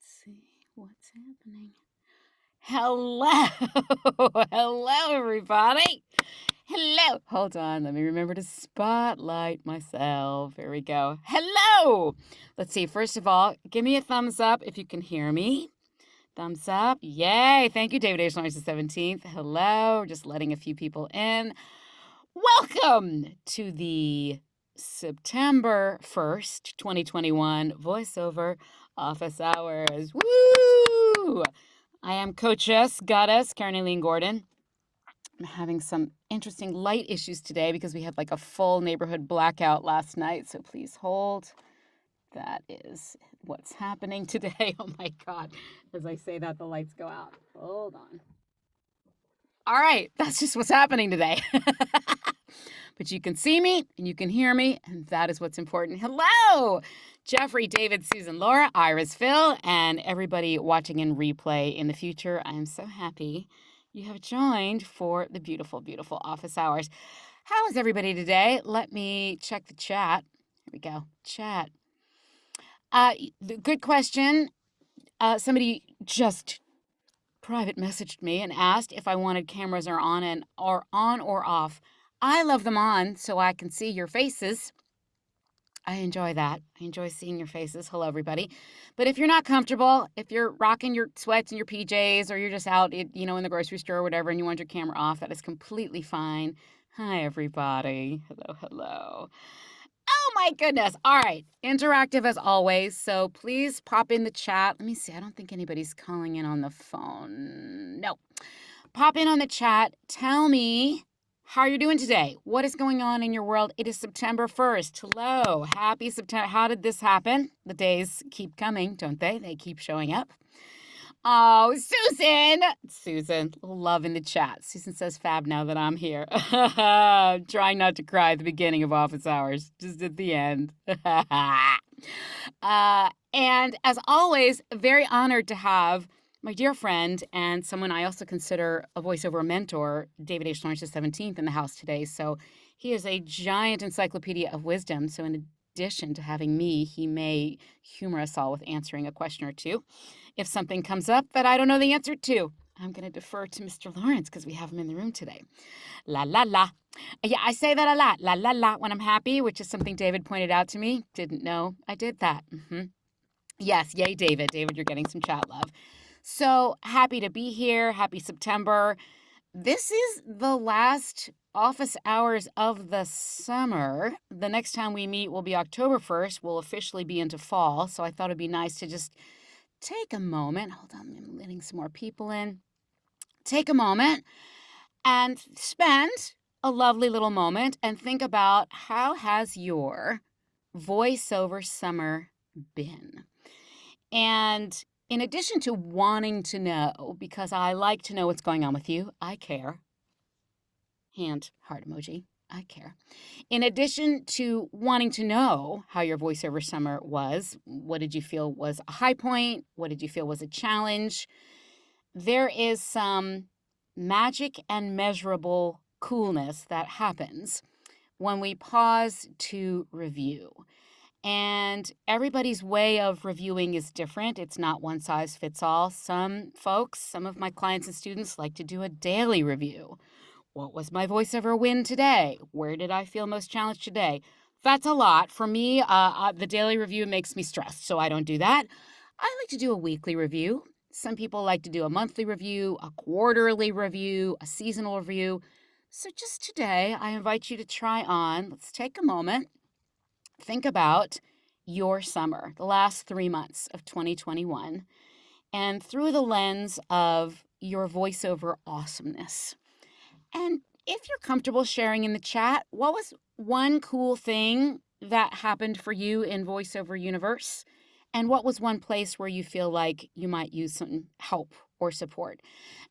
see what's happening. Hello. Hello, everybody. Hello. Hold on. Let me remember to spotlight myself. Here we go. Hello. Let's see. First of all, give me a thumbs up if you can hear me. Thumbs up. Yay. Thank you, David H. Lawrence the 17th. Hello. Just letting a few people in. Welcome to the September 1st, 2021 Voiceover Office Hours. Woo! I am Coachess, Goddess, Karen-Eileen Gordon. I'm having some interesting light issues today because we had like a full neighborhood blackout last night, so please hold. That is what's happening today. Oh my God. As I say that, the lights go out. Hold on. All right, that's just what's happening today. But you can see me and you can hear me, and that is what's important. Hello, Jeffrey, David, Susan, Laura, Iris, Phil, and everybody watching in replay in the future. I am so happy you have joined for the beautiful, beautiful office hours. How is everybody today? Let me check the chat. Here we go. Chat. Good question. Somebody just private messaged me and asked if I wanted cameras are on or off. I love them on so I can see your faces. I enjoy that. I enjoy seeing your faces. Hello, everybody. But if you're not comfortable, if you're rocking your sweats and your PJs, or you're just out, in the grocery store or whatever, and you want your camera off, that is completely fine. Hi, everybody. Hello, hello. Oh, my goodness. All right. Interactive as always. So please pop in the chat. Let me see. I don't think anybody's calling in on the phone. No. Pop in on the chat. Tell me how you're doing today. What is going on in your world? It is September 1st. Hello. Happy September. How did this happen? The days keep coming, don't they? They keep showing up. Oh, Susan, love in the chat. Susan says fab now that I'm here. Trying not to cry at the beginning of office hours, just at the end. And as always, very honored to have my dear friend and someone I also consider a voiceover mentor, David H. Lawrence the 17th, in the house today. So he is a giant encyclopedia of wisdom. So in addition to having me, he may humor us all with answering a question or two. If something comes up that I don't know the answer to, I'm going to defer to Mr. Lawrence because we have him in the room today. La, la, la. Yeah, I say that a lot. La, la, la, when I'm happy, which is something David pointed out to me. Didn't know I did that. Yes, yay, David. David, you're getting some chat love. So happy to be here. Happy September. This is the last office hours of the summer. The next time we meet will be October 1st. We'll officially be into fall. So I thought it'd be nice to just take a moment. Hold on, I'm letting some more people in. Take a moment and spend a lovely little moment and think about how has your voiceover summer been? And in addition to wanting to know, because I like to know what's going on with you, I care. Hand, heart emoji, I care. In addition to wanting to know how your voiceover summer was, what did you feel was a high point? What did you feel was a challenge? There is some magic and measurable coolness that happens when we pause to review. And everybody's way of reviewing is different. It's not one size fits all. Some folks, some of my clients and students like to do a daily review. What was my voiceover win today? Where did I feel most challenged today? That's a lot. For me, the daily review makes me stressed, so I don't do that. I like to do a weekly review. Some people like to do a monthly review, a quarterly review, a seasonal review. So just today, I invite you to try on. Let's take a moment. Think about your summer, the last 3 months of 2021, and through the lens of your voiceover awesomeness. And if you're comfortable sharing in the chat, what was one cool thing that happened for you in voiceover universe? And what was one place where you feel like you might use some help or support?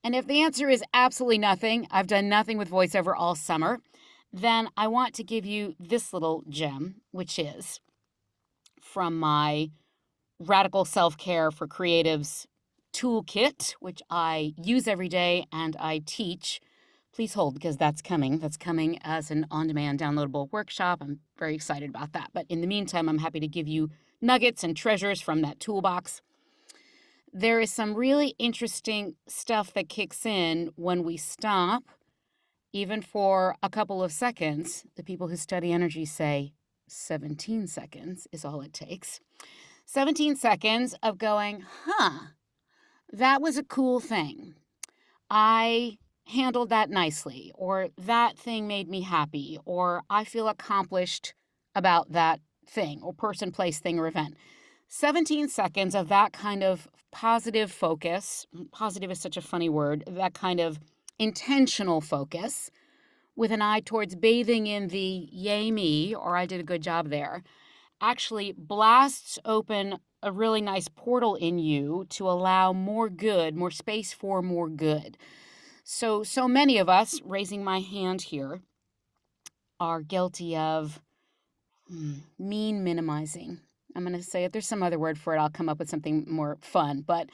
And if the answer is absolutely nothing, I've done nothing with voiceover all summer, then I want to give you this little gem, which is from my Radical Self-Care for Creatives toolkit, which I use every day and I teach. Please hold because that's coming. That's coming as an on-demand downloadable workshop. I'm very excited about that. But in the meantime, I'm happy to give you nuggets and treasures from that toolbox. there is some really interesting stuff that kicks in when we stop, even for a couple of seconds. The people who study energy say 17 seconds is all it takes. 17 seconds of going, that was a cool thing. I handled that nicely, or that thing made me happy, or I feel accomplished about that thing, or person, place, thing, or event. 17 seconds of that kind of positive focus. Positive is such a funny word. That kind of intentional focus with an eye towards bathing in the yay me, or I did a good job there, actually blasts open a really nice portal in you to allow more good, more space for more good. So many of us, raising my hand here, are guilty of mean minimizing. I'm going to say it. There's some other word for it. I'll come up with something more fun. But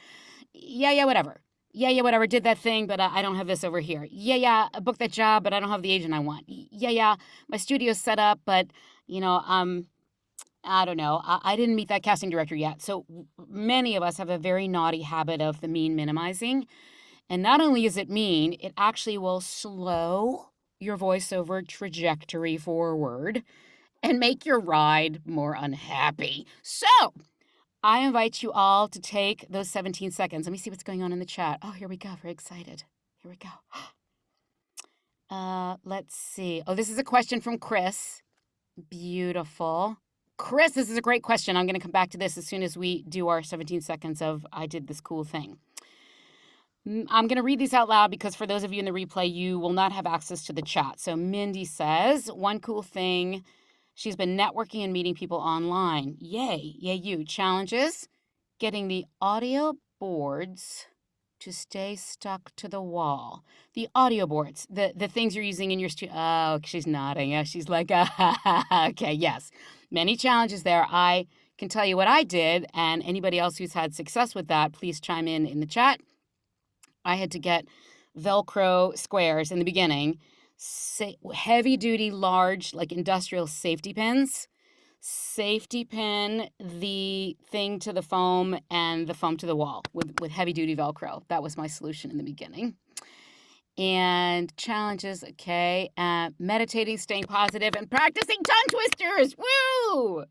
whatever. Whatever. Did that thing, but I don't have this over here. I booked that job, but I don't have the agent I want. My studio's set up, but, I don't know. I didn't meet that casting director yet. So many of us have a very naughty habit of the mean minimizing. And not only is it mean, it actually will slow your voiceover trajectory forward and make your ride more unhappy. So I invite you all to take those 17 seconds. Let me see what's going on in the chat. Oh, here we go. Very excited. Here we go. Let's see. Oh, this is a question from Chris. Beautiful. Chris, this is a great question. I'm going to come back to this as soon as we do our 17 seconds of I did this cool thing. I'm going to read these out loud because for those of you in the replay, you will not have access to the chat. So Mindy says, one cool thing, she's been networking and meeting people online. Yay, you. Challenges, getting the audio boards to stay stuck to the wall. The audio boards, the things you're using in your studio. Oh, she's nodding. Yeah, she's like, okay, yes. Many challenges there. I can tell you what I did, and anybody else who's had success with that, please chime in the chat. I had to get Velcro squares in the beginning, heavy-duty, large, like industrial safety pins, safety pin the thing to the foam and the foam to the wall with heavy-duty Velcro. That was my solution in the beginning. And challenges, okay, meditating, staying positive, and practicing tongue twisters. Woo!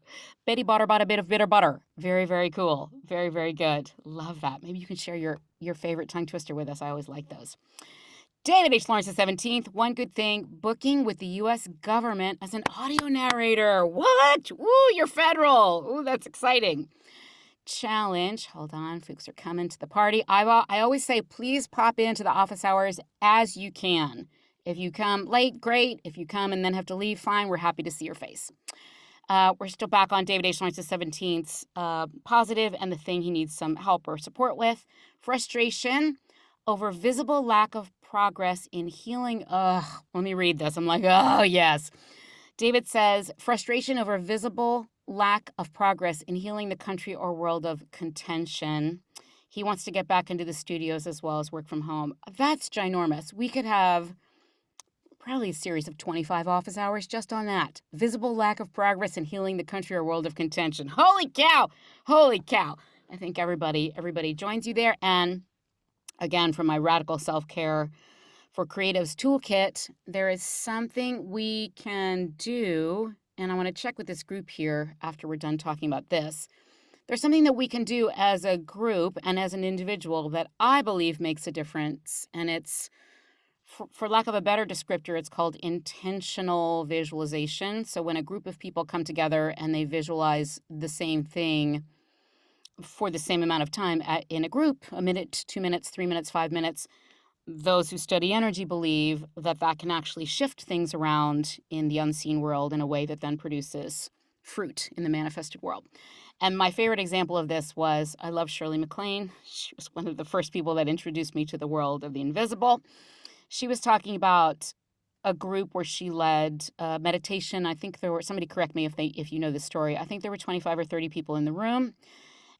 Betty Butter bought a bit of bitter butter. Very, very cool. Very, very good. Love that. Maybe you can share your favorite tongue twister with us. I always like those. David H. Lawrence the 17th. One good thing, booking with the U.S. government as an audio narrator. What? Woo, you're federal. Ooh, that's exciting. Challenge. Hold on, folks are coming to the party. I always say, please pop into the office hours as you can. If you come late, great. If you come and then have to leave, fine. We're happy to see your face. We're still back on David H. Lawrence the 17th's positive and the thing he needs some help or support with. Frustration over visible lack of progress in healing. Let me read this. I'm like, oh, yes. David says, frustration over visible lack of progress in healing the country or world of contention. He wants to get back into the studios as well as work from home. That's ginormous. We could have probably a series of 25 office hours just on that. Visible lack of progress in healing the country or world of contention. Holy cow. Holy cow. I think everybody joins you there. And again, from my Radical Self-Care for Creatives Toolkit, there is something we can do, and I want to check with this group here after we're done talking about this. There's something that we can do as a group and as an individual that I believe makes a difference, and it's, for lack of a better descriptor, it's called intentional visualization. So when a group of people come together and they visualize the same thing for the same amount of time in a group, a minute, 2 minutes, 3 minutes, 5 minutes, those who study energy believe that that can actually shift things around in the unseen world in a way that then produces fruit in the manifested world. And my favorite example of this was, I love Shirley MacLaine. She was one of the first people that introduced me to the world of the invisible. She was talking about a group where she led meditation. I think there were, somebody correct me if you know the story, I think there were 25 or 30 people in the room.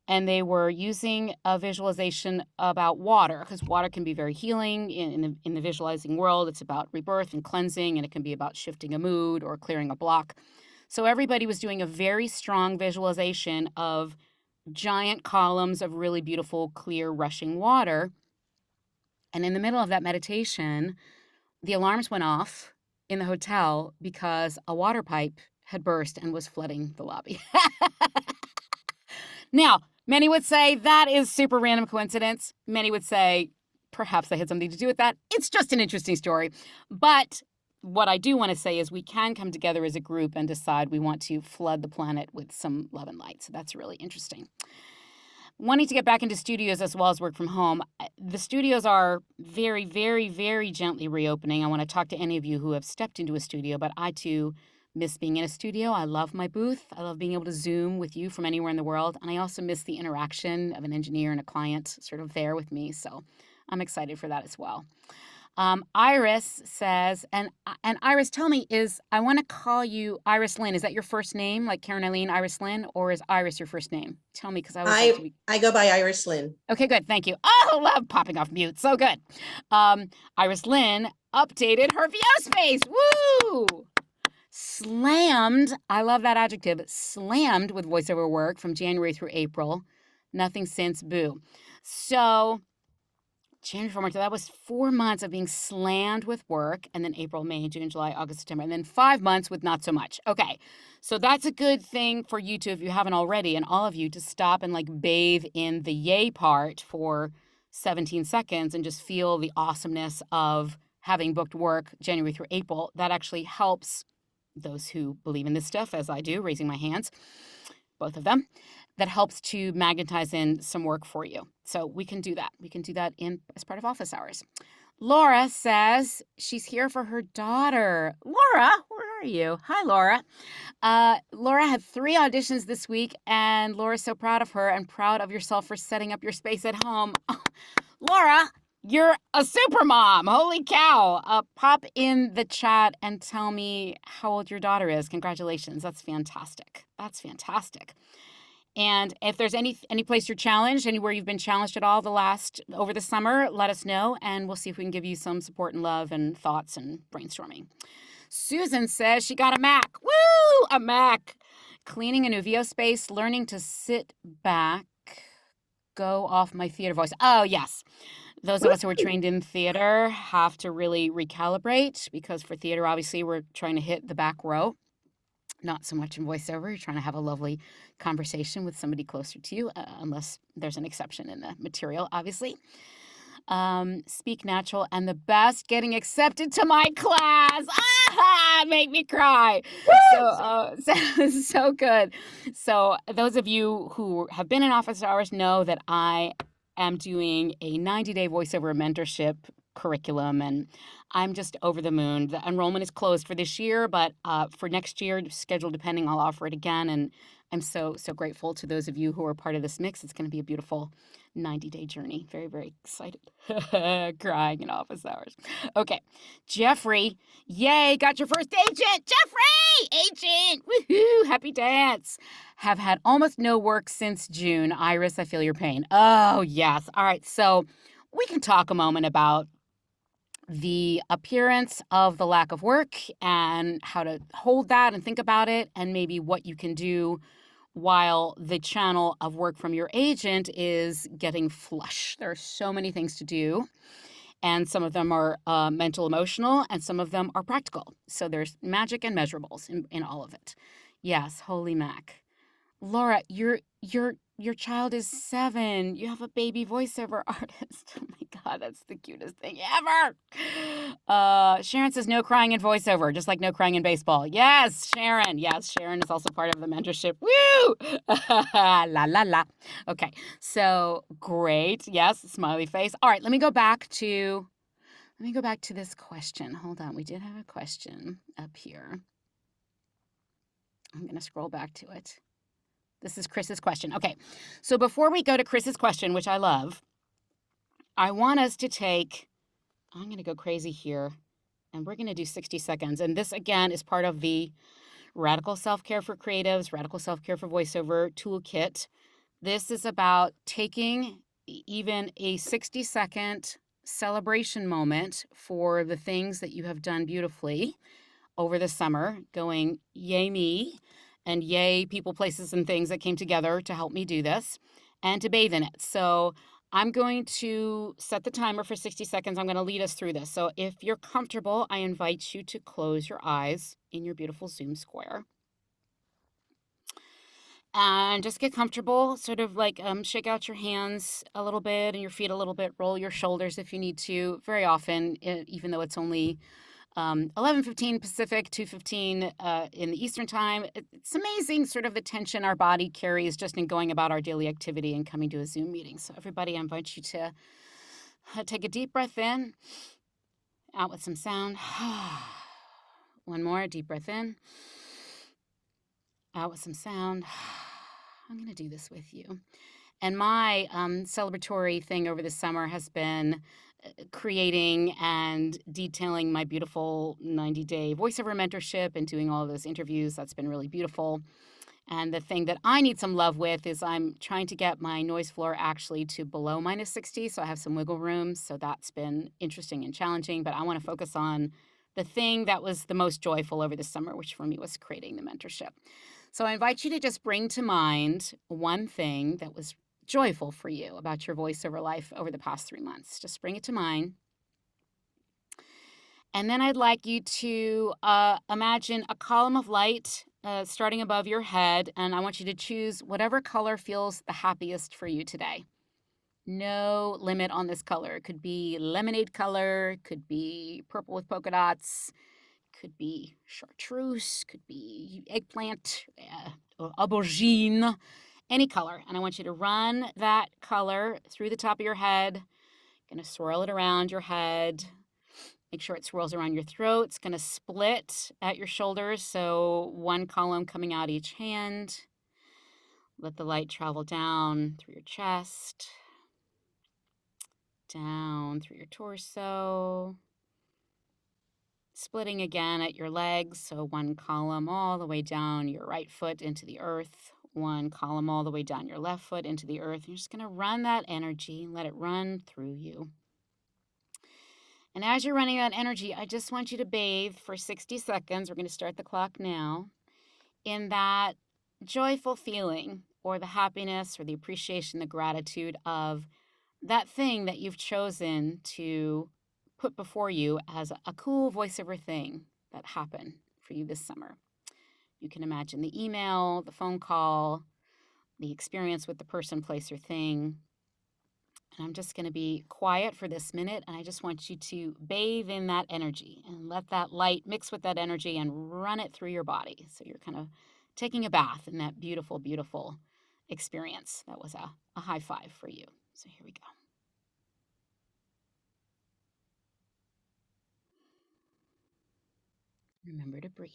And they were using a visualization about water, because water can be very healing in the visualizing world. It's about rebirth and cleansing, and it can be about shifting a mood or clearing a block. So everybody was doing a very strong visualization of giant columns of really beautiful, clear, rushing water. And in the middle of that meditation, the alarms went off in the hotel because a water pipe had burst and was flooding the lobby. Now, many would say that is super random coincidence. Many would say perhaps they had something to do with that. It's just an interesting story. But what I do want to say is we can come together as a group and decide we want to flood the planet with some love and light. So that's really interesting. Wanting to get back into studios as well as work from home. The studios are very, very, very gently reopening. I want to talk to any of you who have stepped into a studio, but I too miss being in a studio. I love my booth. I love being able to Zoom with you from anywhere in the world. And I also miss the interaction of an engineer and a client sort of there with me. So I'm excited for that as well. Iris says, and Iris, tell me, I want to call you Iris Lynn. Is that your first name, like Karen-Eileen, Iris Lynn, or is Iris your first name? Tell me, because I go by Iris Lynn. Okay, good. Thank you. Oh, love popping off mute. So good. Iris Lynn updated her VO space. Woo! Slammed. I love that adjective. Slammed with voiceover work from January through April. Nothing since. Boo. So January, March, that was 4 months of being slammed with work, and then April, May, June, July, August, September, and then 5 months with not so much. Okay, so that's a good thing for you to, if you haven't already, and all of you to stop and like bathe in the yay part for 17 seconds and just feel the awesomeness of having booked work January through April. That actually helps those who believe in this stuff, as I do, raising my hands, both of them. That helps to magnetize in some work for you. So we can do that. We can do that as part of office hours. Laura says she's here for her daughter. Laura, where are you? Hi, Laura. Laura had 3 auditions this week, and Laura's so proud of her and proud of yourself for setting up your space at home. Oh, Laura, you're a super mom. Holy cow. Pop in the chat and tell me how old your daughter is. Congratulations. That's fantastic. That's fantastic. And if there's any place you're challenged, anywhere you've been challenged at all over the summer, let us know, and we'll see if we can give you some support and love and thoughts and brainstorming. Susan says she got a Mac. Woo! A Mac. Cleaning a new VO space, learning to sit back, go off my theater voice. Oh, yes. Those of us who are trained in theater have to really recalibrate, because for theater, obviously, we're trying to hit the back row. Not so much in voiceover. You're trying to have a lovely conversation with somebody closer to you, unless there's an exception in the material, obviously. Speak natural and the best, getting accepted to my class. Make me cry. So good. So those of you who have been in office hours know that I am doing a 90-day voiceover mentorship curriculum, and I'm just over the moon. The enrollment is closed for this year, but for next year, schedule depending, I'll offer it again. And I'm so grateful to those of you who are part of this mix. It's going to be a beautiful 90-day journey. Very, very excited. Crying in office hours. Okay. Jeffrey, yay, got your first agent. Jeffrey, agent. Woohoo, happy dance. Have had almost no work since June. Iris, I feel your pain. Oh, yes. All right. So we can talk a moment about the appearance of the lack of work and how to hold that and think about it, and maybe what you can do while the channel of work from your agent is getting flush. There are so many things to do, and some of them are mental, emotional, and some of them are practical. So there's magic and measurables in all of it. Yes, holy mac. Laura, your child is 7. You have a baby voiceover artist. Oh my God, that's the cutest thing ever. Sharon says no crying in voiceover, just like no crying in baseball. Yes, Sharon. Yes, Sharon is also part of the mentorship. Woo! La la la. Okay, so great. Yes, smiley face. All right, let me go back to this question. Hold on, we did have a question up here. I'm going to scroll back to it. This is Chris's question. Okay, so before we go to Chris's question, which I love, I want us to I'm going to go crazy here, and we're going to do 60 seconds. And this, again, is part of the Radical Self-Care for Creatives, Radical Self-Care for Voiceover toolkit. This is about taking even a 60-second celebration moment for the things that you have done beautifully over the summer, going, yay me, And yay, people, places, and things that came together to help me do this and to bathe in it. So I'm going to set the timer for 60 seconds. I'm going to lead us through this. So if you're comfortable, I invite you to close your eyes in your beautiful Zoom square and just get comfortable. Sort of like shake out your hands a little bit and your feet a little bit. Roll your shoulders if you need to. Very often, even though it's only 11:15 Pacific, 2:15 in the Eastern time. It's amazing sort of the tension our body carries just in going about our daily activity and coming to a Zoom meeting. So everybody, I invite you to take a deep breath in, out with some sound. One more deep breath in, out with some sound. I'm going to do this with you. And my celebratory thing over the summer has been creating and detailing my beautiful 90-day voiceover mentorship and doing all of those interviews. That's been really beautiful. And the thing that I need some love with is I'm trying to get my noise floor actually to below -60. So I have some wiggle room. So that's been interesting and challenging. But I want to focus on the thing that was the most joyful over the summer, which for me was creating the mentorship. So I invite you to just bring to mind one thing that was joyful for you about your voiceover life over the past 3 months. Just bring it to mind. And then I'd like you to imagine a column of light starting above your head. And I want you to choose whatever color feels the happiest for you today. No limit on this color. It could be lemonade color, could be purple with polka dots, could be chartreuse, could be eggplant, or aubergine, any color. And I want you to run that color through the top of your head. Gonna swirl it around your head. Make sure it swirls around your throat. It's gonna split at your shoulders, so one column coming out each hand. Let the light travel down through your chest, down through your torso, splitting again at your legs, so one column all the way down your right foot into the earth, one column all the way down your left foot into the earth. You're just going to run that energy, let it run through you. And as you're running that energy, I just want you to bathe for 60 seconds. We're going to start the clock now in that joyful feeling or the happiness or the appreciation, the gratitude of that thing that you've chosen to put before you as a cool voiceover thing that happened for you this summer. You can imagine the email, the phone call, the experience with the person, place, or thing. And I'm just going to be quiet for this minute, and I just want you to bathe in that energy and let that light mix with that energy and run it through your body. So you're kind of taking a bath in that beautiful, beautiful experience. That was a high five for you. So here we go. Remember to breathe.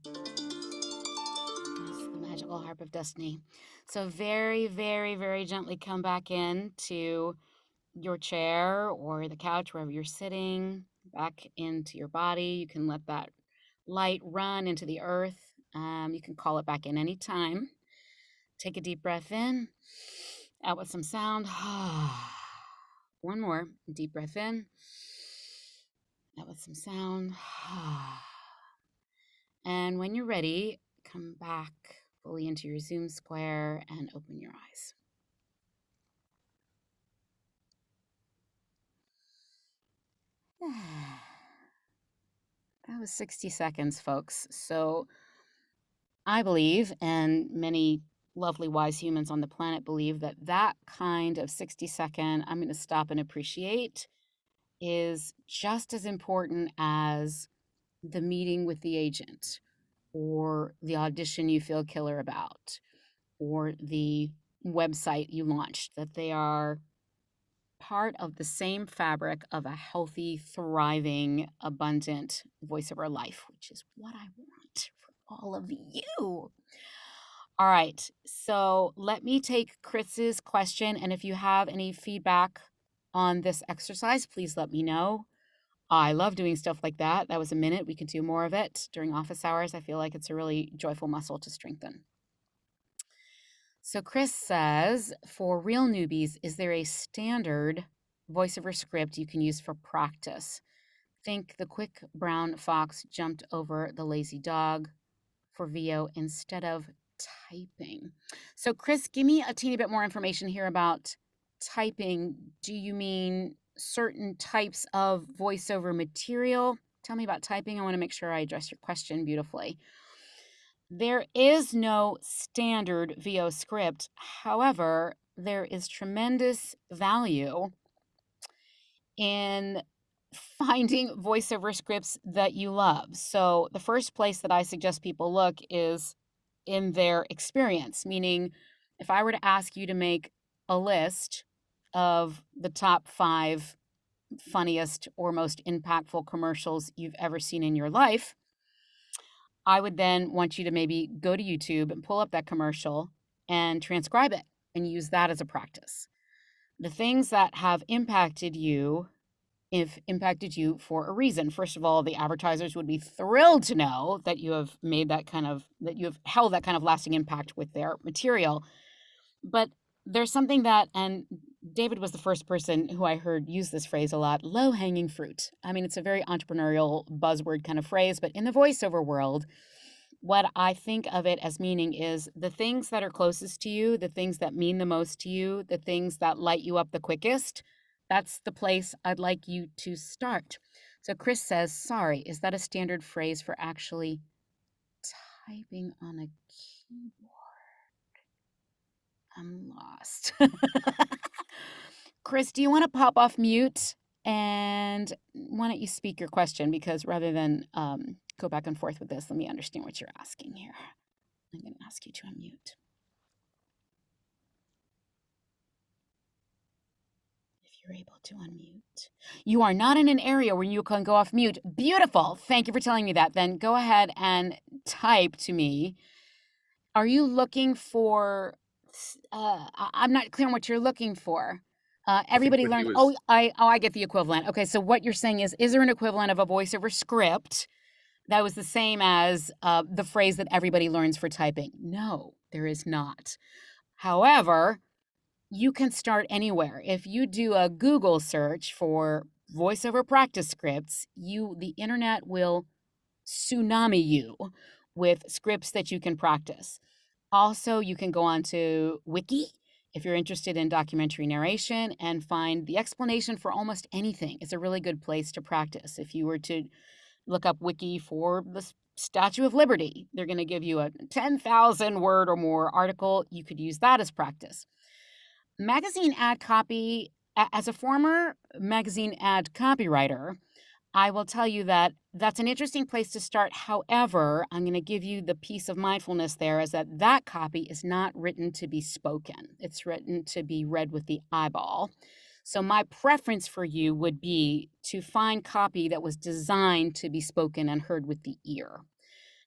That's the magical harp of destiny. So very, very, very gently come back in to your chair or the couch, wherever you're sitting, back into your body. You can let that light run into the earth. You can call it back in anytime. Take a deep breath in, out with some sound. One more deep breath in, out with some sound. And when you're ready, come back fully into your Zoom square and open your eyes. That was 60 seconds, folks. So I believe, and many lovely, wise humans on the planet believe, that that kind of 60-second, I'm going to stop and appreciate, is just as important as the meeting with the agent or the audition you feel killer about or the website you launched, that they are part of the same fabric of a healthy, thriving, abundant voiceover life, which is what I want for all of you. All right. So let me take Chris's question. And if you have any feedback on this exercise, please let me know. I love doing stuff like that. That was a minute. We can do more of it during office hours. I feel like it's a really joyful muscle to strengthen. So Chris says, for real newbies, is there a standard voiceover script you can use for practice? Think the quick brown fox jumped over the lazy dog for VO instead of typing. So Chris, give me a teeny bit more information here about typing. Do you mean certain types of voiceover material? Tell me about typing. I want to make sure I address your question beautifully. There is no standard VO script. However, there is tremendous value in finding voiceover scripts that you love. So, the first place that I suggest people look is in their experience, meaning if I were to ask you to make a list of the top 5 funniest or most impactful commercials you've ever seen in your life, I would then want you to maybe go to YouTube and pull up that commercial and transcribe it and use that as a practice. The things that have impacted you, if impacted you for a reason. First of all, the advertisers would be thrilled to know that you have made that you have held that kind of lasting impact with their material. But there's something that, and David was the first person who I heard use this phrase a lot, low hanging fruit. I mean, it's a very entrepreneurial buzzword kind of phrase, but in the voiceover world, what I think of it as meaning is the things that are closest to you, the things that mean the most to you, the things that light you up the quickest. That's the place I'd like you to start. So Chris says, sorry, is that a standard phrase for actually typing on a keyboard? I'm lost. Chris, do you want to pop off mute? And why don't you speak your question? Because rather than go back and forth with this, let me understand what you're asking here. I'm going to ask you to unmute. If you're able to unmute. You are not in an area where you can go off mute. Beautiful. Thank you for telling me that. Then go ahead and type to me. Are you looking for, I'm not clear on what you're looking for. Everybody learns, I get the equivalent. Okay, so what you're saying is there an equivalent of a voiceover script that was the same as the phrase that everybody learns for typing? No, there is not. However, you can start anywhere. If you do a Google search for voiceover practice scripts, the internet will tsunami you with scripts that you can practice. Also, you can go on to Wiki if you're interested in documentary narration and find the explanation for almost anything. It's a really good place to practice. If you were to look up Wiki for the Statue of Liberty, they're going to give you a 10,000 word or more article. You could use that as practice. Magazine ad copy, as a former magazine ad copywriter, I will tell you that that's an interesting place to start. However, I'm going to give you the piece of mindfulness there is that copy is not written to be spoken. It's written to be read with the eyeball. So my preference for you would be to find copy that was designed to be spoken and heard with the ear.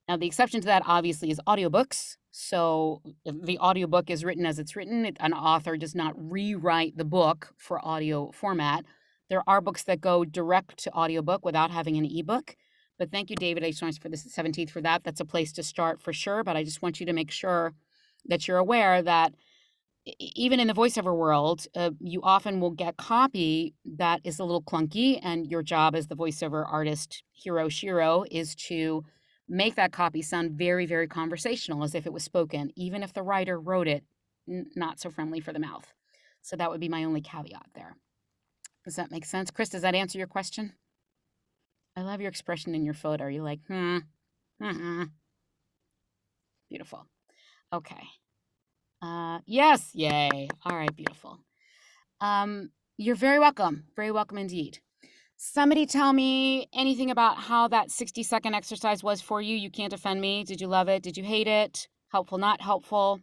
Now, the exception to that obviously is audiobooks. So if the audiobook is written as it's written, an author does not rewrite the book for audio format. There are books that go direct to audiobook without having an ebook. But thank you, David H. for the 17th for that. That's a place to start for sure. But I just want you to make sure that you're aware that even in the voiceover world, you often will get copy that is a little clunky. And your job as the voiceover artist, hero Shiro, is to make that copy sound very, very conversational, as if it was spoken, even if the writer wrote it not so friendly for the mouth. So that would be my only caveat there. Does that make sense? Chris, does that answer your question? I love your expression in your photo. You're like, Beautiful. Okay. Yes, yay. All right, beautiful. You're very welcome. Very welcome indeed. Somebody tell me anything about how that 60-second exercise was for you. You can't offend me. Did you love it? Did you hate it? Helpful, not helpful?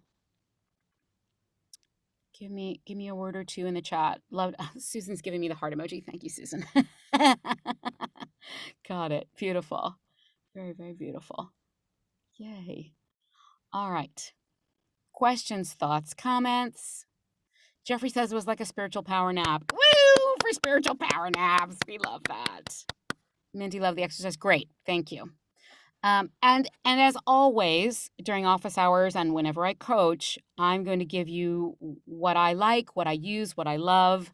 Give me a word or two in the chat. Love Susan's giving me the heart emoji. Thank you, Susan. Got it. Beautiful. Very, very beautiful. Yay. All right. Questions, thoughts, comments. Jeffrey says it was like a spiritual power nap. Woo! For spiritual power naps. We love that. Mindy, love the exercise. Great. Thank you. And as always, during office hours and whenever I coach, I'm going to give you what I like, what I use, what I love.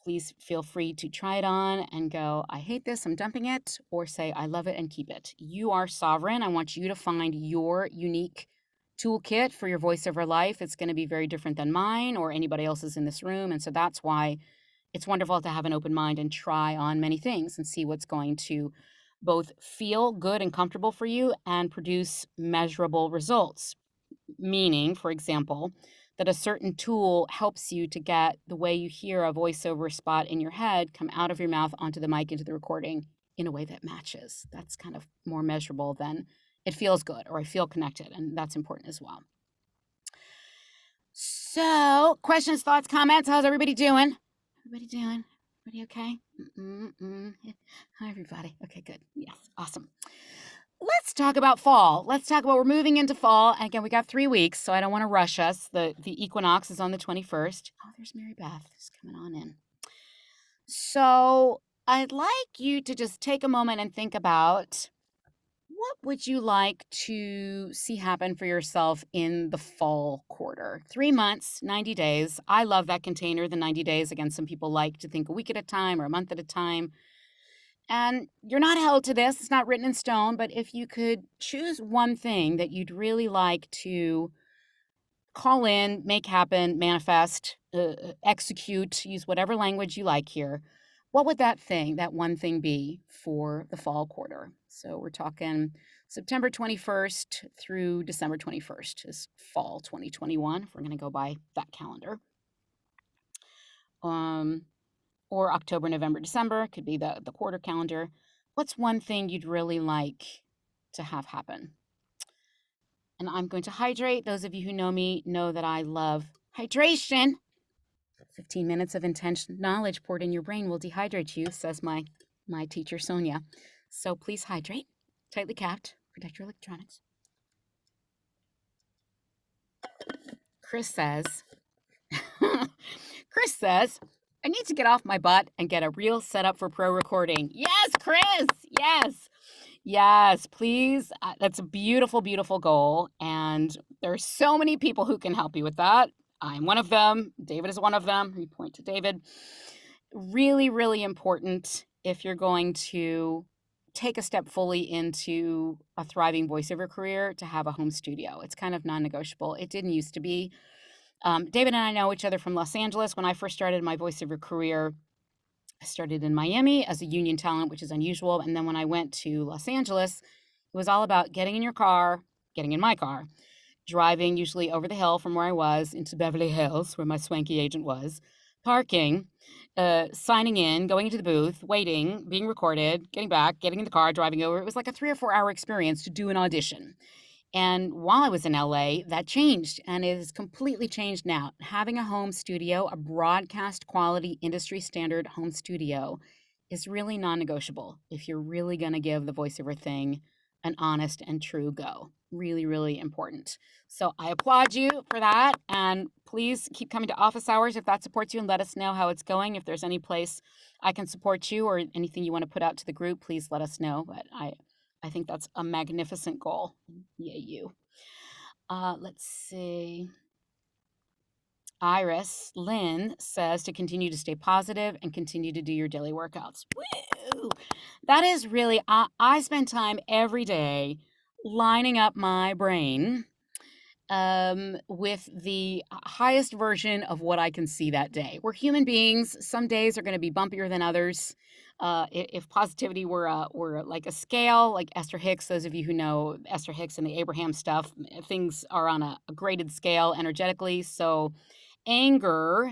Please feel free to try it on and go, I hate this, I'm dumping it, or say, I love it and keep it. You are sovereign. I want you to find your unique toolkit for your voiceover life. It's going to be very different than mine or anybody else's in this room. And so that's why it's wonderful to have an open mind and try on many things and see what's going to both feel good and comfortable for you and produce measurable results. Meaning, for example, that a certain tool helps you to get the way you hear a voiceover spot in your head come out of your mouth onto the mic into the recording in a way that matches. That's kind of more measurable than it feels good or I feel connected, and that's important as well. So, questions, thoughts, comments. How's everybody doing? Everybody doing? Everybody okay? Hi, everybody. Okay, good. Yes, awesome. Let's talk about fall. Let's talk about we're moving into fall. And again, we got 3 weeks, so I don't want to rush us. The equinox is on the 21st. Oh, there's Mary Beth. She's coming on in. So I'd like you to just take a moment and think about what would you like to see happen for yourself in the fall quarter? 3 months, 90 days. I love that container, the 90 days. Again, some people like to think a week at a time or a month at a time. And you're not held to this, it's not written in stone, but if you could choose one thing that you'd really like to call in, make happen, manifest, execute, use whatever language you like here, what would that thing, that one thing be for the fall quarter? So we're talking September 21st through December 21st is fall 2021, if we're going to go by that calendar. Or October, November, December, could be the quarter calendar. What's one thing you'd really like to have happen? And I'm going to hydrate. Those of you who know me know that I love hydration. 15 minutes of intense knowledge poured in your brain will dehydrate you, says my teacher, Sonia. So please hydrate, tightly capped, protect your electronics. Chris says, I need to get off my butt and get a real setup for pro recording. Yes, Chris. Yes, please. That's a beautiful, beautiful goal. And there are so many people who can help you with that. I'm one of them. David is one of them. We point to David. Really, really important if you're going to take a step fully into a thriving voiceover career to have a home studio. It's kind of non-negotiable. It didn't used to be. David and I know each other from Los Angeles. When I first started my voiceover career, I started in Miami as a union talent, which is unusual. And then when I went to Los Angeles, it was all about getting in my car, driving usually over the hill from where I was into Beverly Hills, where my swanky agent was, parking, signing in, going into the booth, waiting, being recorded, getting back, getting in the car, driving over. It was like a 3 or 4 hour experience to do an audition. And while I was in LA, that changed, and it has completely changed now. Having a home studio, a broadcast quality industry standard home studio, is really non-negotiable if you're really going to give the voiceover thing an honest and true go. Really, really important. So I applaud you for that, and please keep coming to office hours if that supports you, and let us know how it's going. If there's any place I can support you or anything you want to put out to the group, please let us know. But I think that's a magnificent goal. Yay, you. Let's see. Iris Lynn says to continue to stay positive and continue to do your daily workouts. Woo! That is really, I spend time every day lining up my brain with the highest version of what I can see that day. We're human beings. Some days are going to be bumpier than others. If positivity were like a scale, like Esther Hicks, those of you who know Esther Hicks and the Abraham stuff, things are on a graded scale energetically. So anger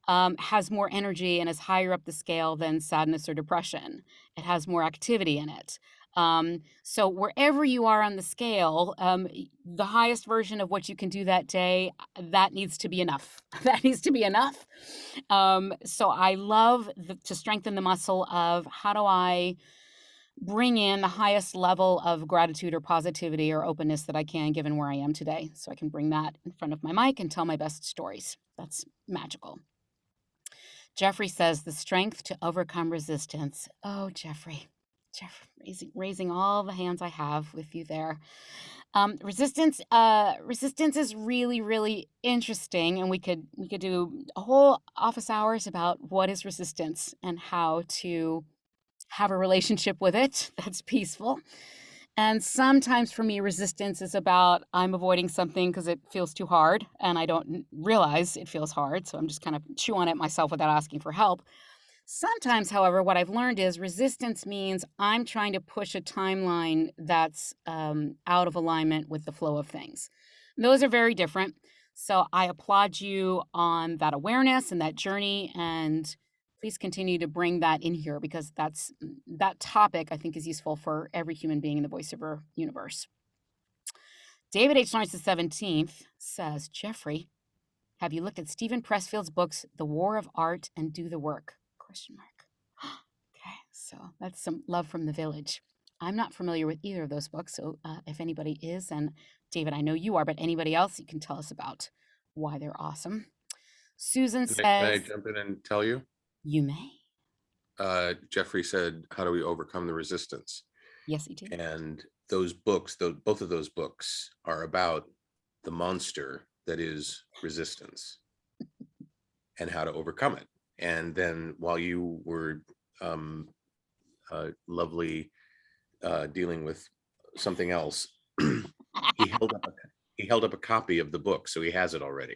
has more energy and is higher up the scale than sadness or depression. It has more activity in it. So wherever you are on the scale, the highest version of what you can do that day, that needs to be enough. That needs to be enough. So I love to strengthen the muscle of how do I bring in the highest level of gratitude or positivity or openness that I can given where I am today. So I can bring that in front of my mic and tell my best stories. That's magical. Jeffrey says the strength to overcome resistance. Oh, Jeffrey, raising all the hands I have with you there. Resistance is really, really interesting, and we could do a whole office hours about what is resistance and how to have a relationship with it that's peaceful. And sometimes for me, resistance is about I'm avoiding something because it feels too hard and I don't realize it feels hard. So I'm just kind of chew on it myself without asking for help. Sometimes, however, what I've learned is resistance means I'm trying to push a timeline that's out of alignment with the flow of things. Those are very different. So I applaud you on that awareness and that journey, and please continue to bring that in here because that topic I think is useful for every human being in the voiceover universe. David H. Lawrence XVII says, Jeffrey, have you looked at Stephen Pressfield's books, The War of Art and Do the Work? ? Okay, so that's some love from the village. I'm not familiar with either of those books, so if anybody is, and David, I know you are, but anybody else, you can tell us about why they're awesome. Susan Can I says, jump in and tell you? you may. Jeffrey said, how do we overcome the resistance? Yes, he did. And those books, both of those books are about the monster that is resistance and how to overcome it. And then while you were lovely dealing with something else, he held up a copy of the book, so he has it already.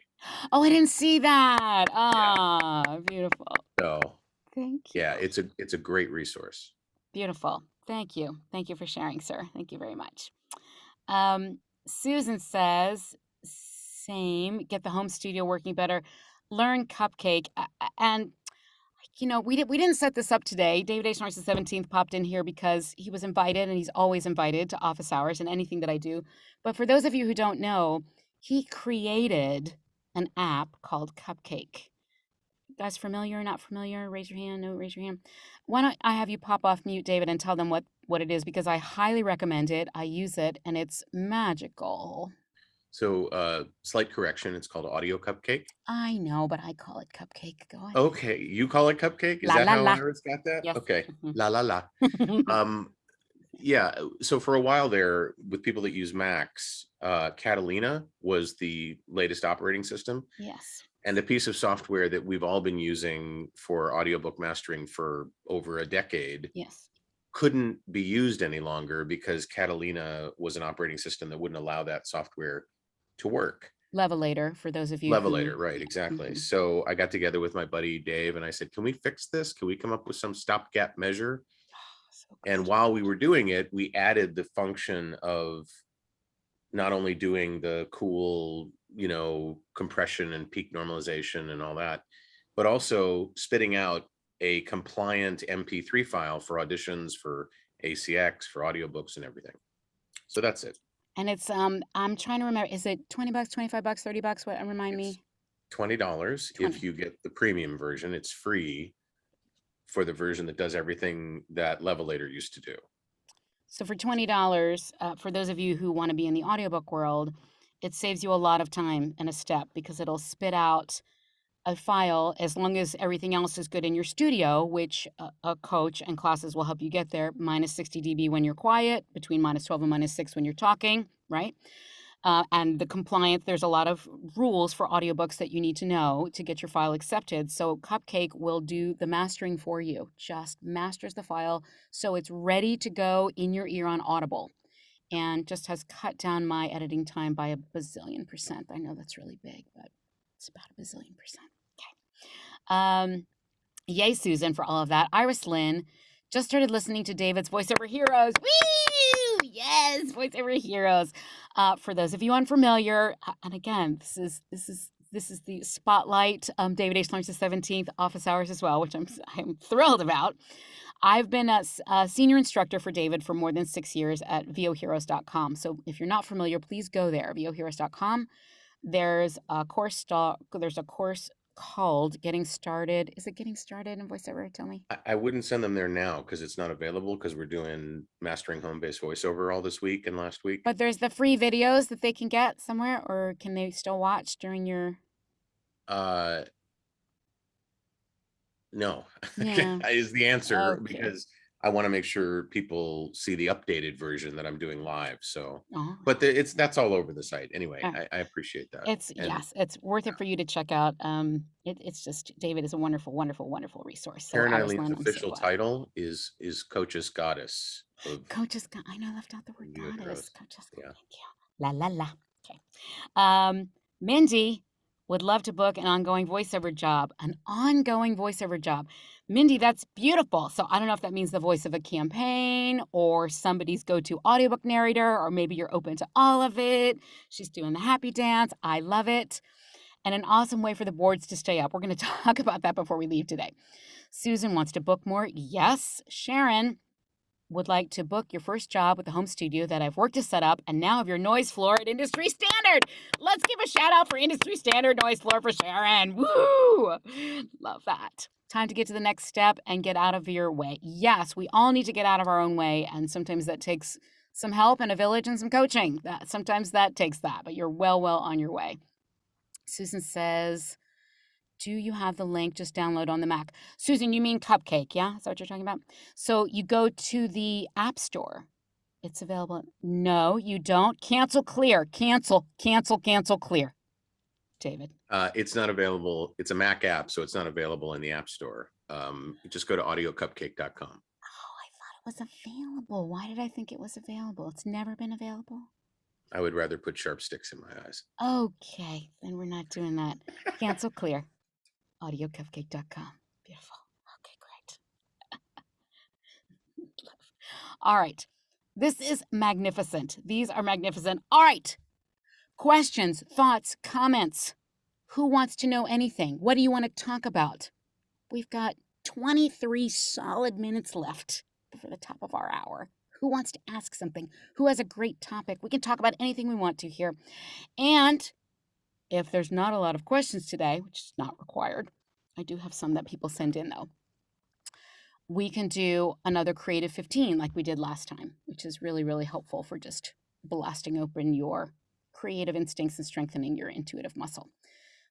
Oh, I didn't see that. Ah, beautiful. So Thank you. yeah, it's a great resource. Beautiful. Thank you. Thank you for sharing, sir. Thank you very much. Susan says, same, get the home studio working better, learn Cupcake. And, we didn't set this up today. David H. Lawrence XVII popped in here because he was invited, and he's always invited to office hours and anything that I do. But for those of you who don't know, he created an app called Cupcake. You guys familiar or not familiar? Raise your hand. No, raise your hand. Why don't I have you pop off mute, David, and tell them what it is, because I highly recommend it. I use it, and it's magical. So slight correction, it's called Audio Cupcake. I know, but I call it Cupcake. Go ahead. Okay, you call it Cupcake? Is La, that la, how la. Iris got that? Yes. Okay, Mhm. la la la. Yeah, so for a while there, with people that use Macs, Catalina was the latest operating system. Yes. And the piece of software that we've all been using for audiobook mastering for over a decade Yes. couldn't be used any longer because Catalina was an operating system that wouldn't allow that software to work. Levelator, for those of you Levelator, who... right, exactly. Mhm. So I got together with my buddy Dave and I said, can we fix this? Can we come up with some stopgap measure? So And good. while we were doing it, we added the function of not only doing the cool, compression and peak normalization and all that, but also spitting out a compliant MP3 file for auditions, for ACX, for audiobooks and everything. So that's it. And it's I'm trying to remember, is it $20, $25, $30? What, remind It's me? $20 20. if you get the premium version. It's free for the version that does everything that Levelator used to do. So for $20, for those of you who want to be in the audiobook world, it saves you a lot of time and a step because it'll spit out a file as long as everything else is good in your studio, which a coach and classes will help you get there, minus 60 dB when you're quiet, between minus 12 and minus 6 when you're talking, right? And the compliance, there's a lot of rules for audiobooks that you need to know to get your file accepted. So Cupcake will do the mastering for you, just masters the file so it's ready to go in your ear on Audible, and just has cut down my editing time by a bazillion percent. I know that's really big, but it's about a bazillion percent. Okay. Yay, Susan, for all of that. Iris Lynn just started listening to David's Voiceover Heroes. Woo! Yes, Voiceover Heroes. For those of you unfamiliar, and again, this is the spotlight. David H. Lawrence XVII office hours as well, which I'm thrilled about. I've been a senior instructor for David for more than 6 years at voheroes.com. So if you're not familiar, please go there, voheroes.com. There's a course called Getting Started. Is it Getting Started in VoiceOver? Tell me. I wouldn't send them there now because it's not available because we're doing mastering home-based voiceover all this week and last week. But there's the free videos that they can get somewhere, or can they still watch during your... No, Yeah. is the answer, Okay. because I want to make sure people see the updated version that I'm doing live. So, Oh, but that's all over the site anyway. uh, I appreciate that. it's And yes, it's worth it for you to check out. It's just David is a wonderful, wonderful, wonderful resource. So Karen-Eileen's Lynn, I'm so official glad. title is Coach's Goddess of Coach's I know I left out the word View goddess. Heroes. Coach's Yeah. thank you. La la la. Okay. Mindy would love to book an ongoing voiceover job. An ongoing voiceover job. Mindy, that's beautiful. So I don't know if that means the voice of a campaign or somebody's go-to audiobook narrator, or maybe you're open to all of it. She's doing the happy dance. I love it. And an awesome way for the boards to stay up. We're going to talk about that before we leave today. Susan wants to book more. Yes. Sharon would like to book your first job with the home studio that I've worked to set up and now have your noise floor at industry standard. Let's give a shout out for industry standard noise floor for Sharon. Woo! Love that. Time to get to the next step and get out of your way. Yes, we all need to get out of our own way, and sometimes that takes some help and a village and some coaching. Sometimes that takes that, but you're well on your way. Susan says, do you have the link? Just download on the Mac. Susan, you mean Cupcake, yeah? Is that what you're talking about? So you go to the App Store. It's available. No, you don't. Cancel clear. Cancel clear. David. It's not available. It's a Mac app, so it's not available in the App Store. Just go to audiocupcake.com. Oh, I thought it was available. Why did I think it was available? It's never been available? I would rather put sharp sticks in my eyes. Okay, then we're not doing that. Cancel clear. audiocupcake.com. Beautiful. Okay, great. All right. This is magnificent. These are magnificent. All right. Questions, thoughts, comments. Who wants to know anything? What do you want to talk about? We've got 23 solid minutes left for the top of our hour. Who wants to ask something? Who has a great topic? We can talk about anything we want to here. And if there's not a lot of questions today, which is not required, I do have some that people send in though. We can do another Creative 15 like we did last time, which is really, really helpful for just blasting open your creative instincts and strengthening your intuitive muscle.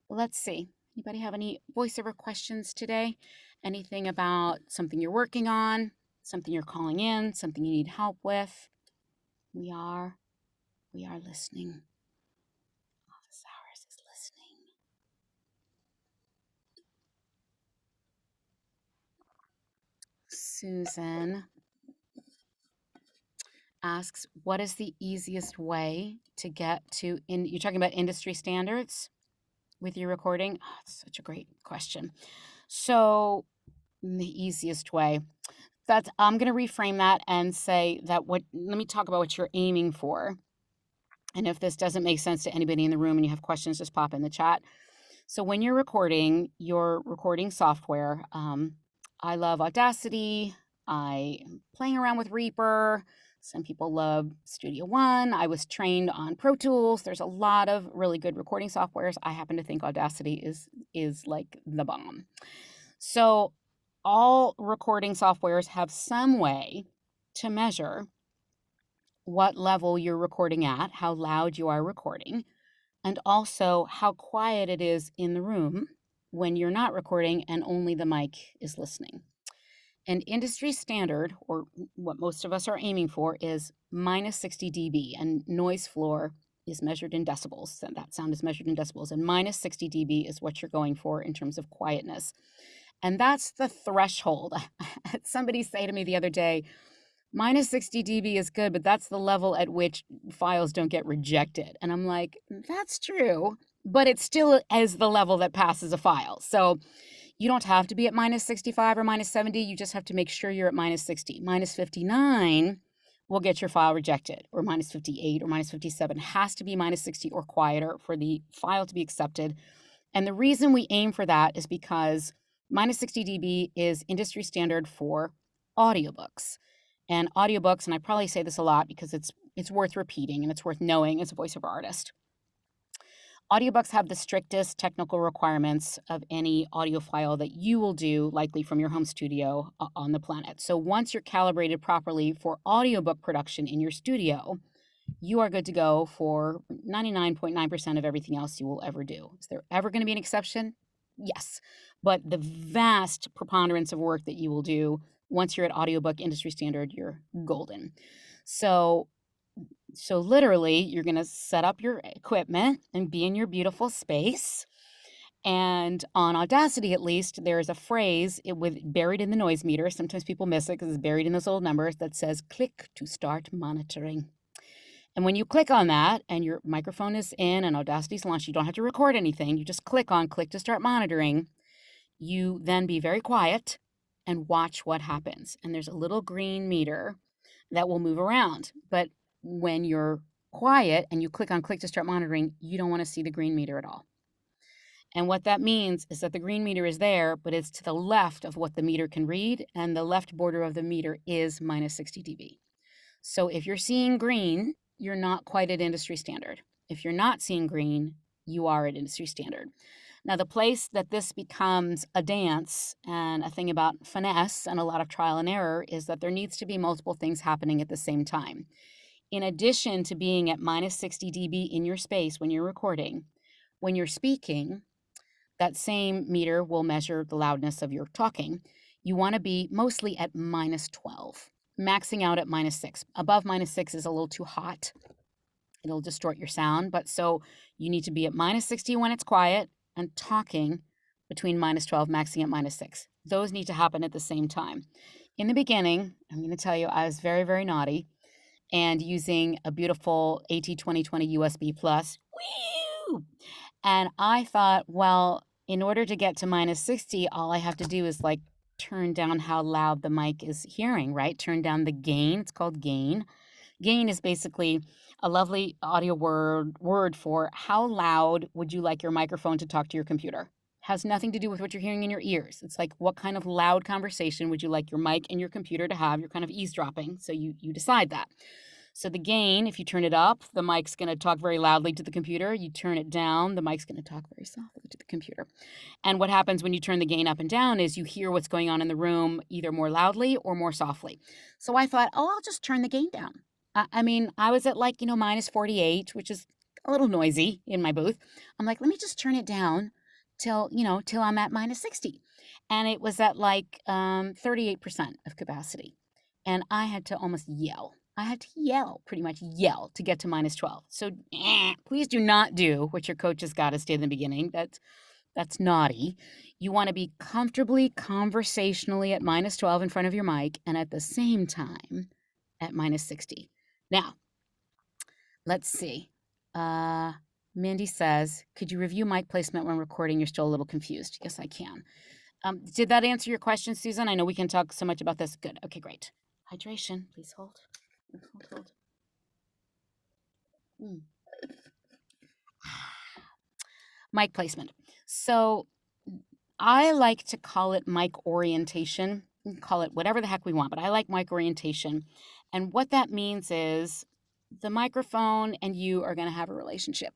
Well, let's see. Anybody have any voiceover questions today? Anything about something you're working on, something you're calling in, something you need help with? We are listening. Office Hours is listening. Susan asks, what is the easiest way to get to, you're talking about industry standards with your recording? Oh, it's such a great question. So the easiest way, I'm going to reframe that and say that let me talk about what you're aiming for. And if this doesn't make sense to anybody in the room and you have questions, just pop in the chat. So when you're recording your recording software, I love Audacity. I'm playing around with Reaper. Some people love Studio One. I was trained on Pro Tools. There's a lot of really good recording softwares. I happen to think Audacity is like the bomb. So all recording softwares have some way to measure what level you're recording at, how loud you are recording, and also how quiet it is in the room when you're not recording and only the mic is listening. An industry standard, or what most of us are aiming for, is minus 60 dB, and noise floor is measured in decibels. And that sound is measured in decibels, and minus 60 dB is what you're going for in terms of quietness. And that's the threshold. I had somebody say to me the other day, minus 60 dB is good, but that's the level at which files don't get rejected. And I'm like, that's true, but it still is the level that passes a file. So you don't have to be at minus 65 or minus 70. You just have to make sure you're at minus 60. Minus 59 will get your file rejected, or minus 58 or minus 57. It has to be minus 60 or quieter for the file to be accepted. And the reason we aim for that is because minus 60 dB is industry standard for audiobooks. And audiobooks, and I probably say this a lot because it's worth repeating and it's worth knowing as a voiceover artist. Audiobooks have the strictest technical requirements of any audiophile that you will do, likely from your home studio on the planet. So once you're calibrated properly for audiobook production in your studio, you are good to go for 99.9% of everything else you will ever do. Is there ever going to be an exception? Yes. But the vast preponderance of work that you will do, once you're at audiobook industry standard, you're golden. So literally, you're going to set up your equipment and be in your beautiful space. And on Audacity, at least, there is a phrase buried in the noise meter. Sometimes people miss it because it's buried in those old numbers that says, click to start monitoring. And when you click on that and your microphone is in and Audacity's launched, you don't have to record anything. You just click to start monitoring. You then be very quiet and watch what happens. And there's a little green meter that will move around. But when you're quiet and you click to start monitoring, you don't want to see the green meter at all. And what that means is that the green meter is there, but it's to the left of what the meter can read. And the left border of the meter is minus 60 dB. So if you're seeing green, you're not quite at industry standard. If you're not seeing green, you are at industry standard. Now, the place that this becomes a dance and a thing about finesse and a lot of trial and error is that there needs to be multiple things happening at the same time. In addition to being at minus 60 dB in your space when you're recording, when you're speaking, that same meter will measure the loudness of your talking. You want to be mostly at minus 12, maxing out at minus 6. Above minus 6 is a little too hot. It'll distort your sound. But so you need to be at minus 60 when it's quiet and talking between minus 12, maxing at minus 6. Those need to happen at the same time. In the beginning, I'm going to tell you, I was very, very naughty and using a beautiful AT2020 USB Plus. Woo! And I thought, well, in order to get to minus 60, all I have to do is like turn down how loud the mic is hearing, right? Turn down the gain. It's called gain. Gain is basically a lovely audio word for how loud would you like your microphone to talk to your computer. Has nothing to do with what you're hearing in your ears. It's like, what kind of loud conversation would you like your mic and your computer to have? You're kind of eavesdropping, so you decide that. So the gain, if you turn it up, the mic's going to talk very loudly to the computer. You turn it down, the mic's going to talk very softly to the computer. And what happens when you turn the gain up and down is you hear what's going on in the room either more loudly or more softly. So I thought, I'll just turn the gain down. I mean, I was at like, minus 48, which is a little noisy in my booth. I'm like, let me just turn it down till I'm at minus 60. And it was at like 38% of capacity. And I had to almost yell. I had to pretty much yell to get to minus 12. So please do not do what your coach has got us did in the beginning. That's naughty. You want to be comfortably, conversationally at minus 12 in front of your mic and at the same time at minus 60. Now, let's see. Mindy says, could you review mic placement when recording? You're still a little confused. Yes, I can. Did that answer your question, Susan? I know we can talk so much about this. Good. Okay, great. Hydration. Please hold. Hold. Mic placement. So I like to call it mic orientation. We can call it whatever the heck we want, but I like mic orientation. And what that means is the microphone and you are going to have a relationship.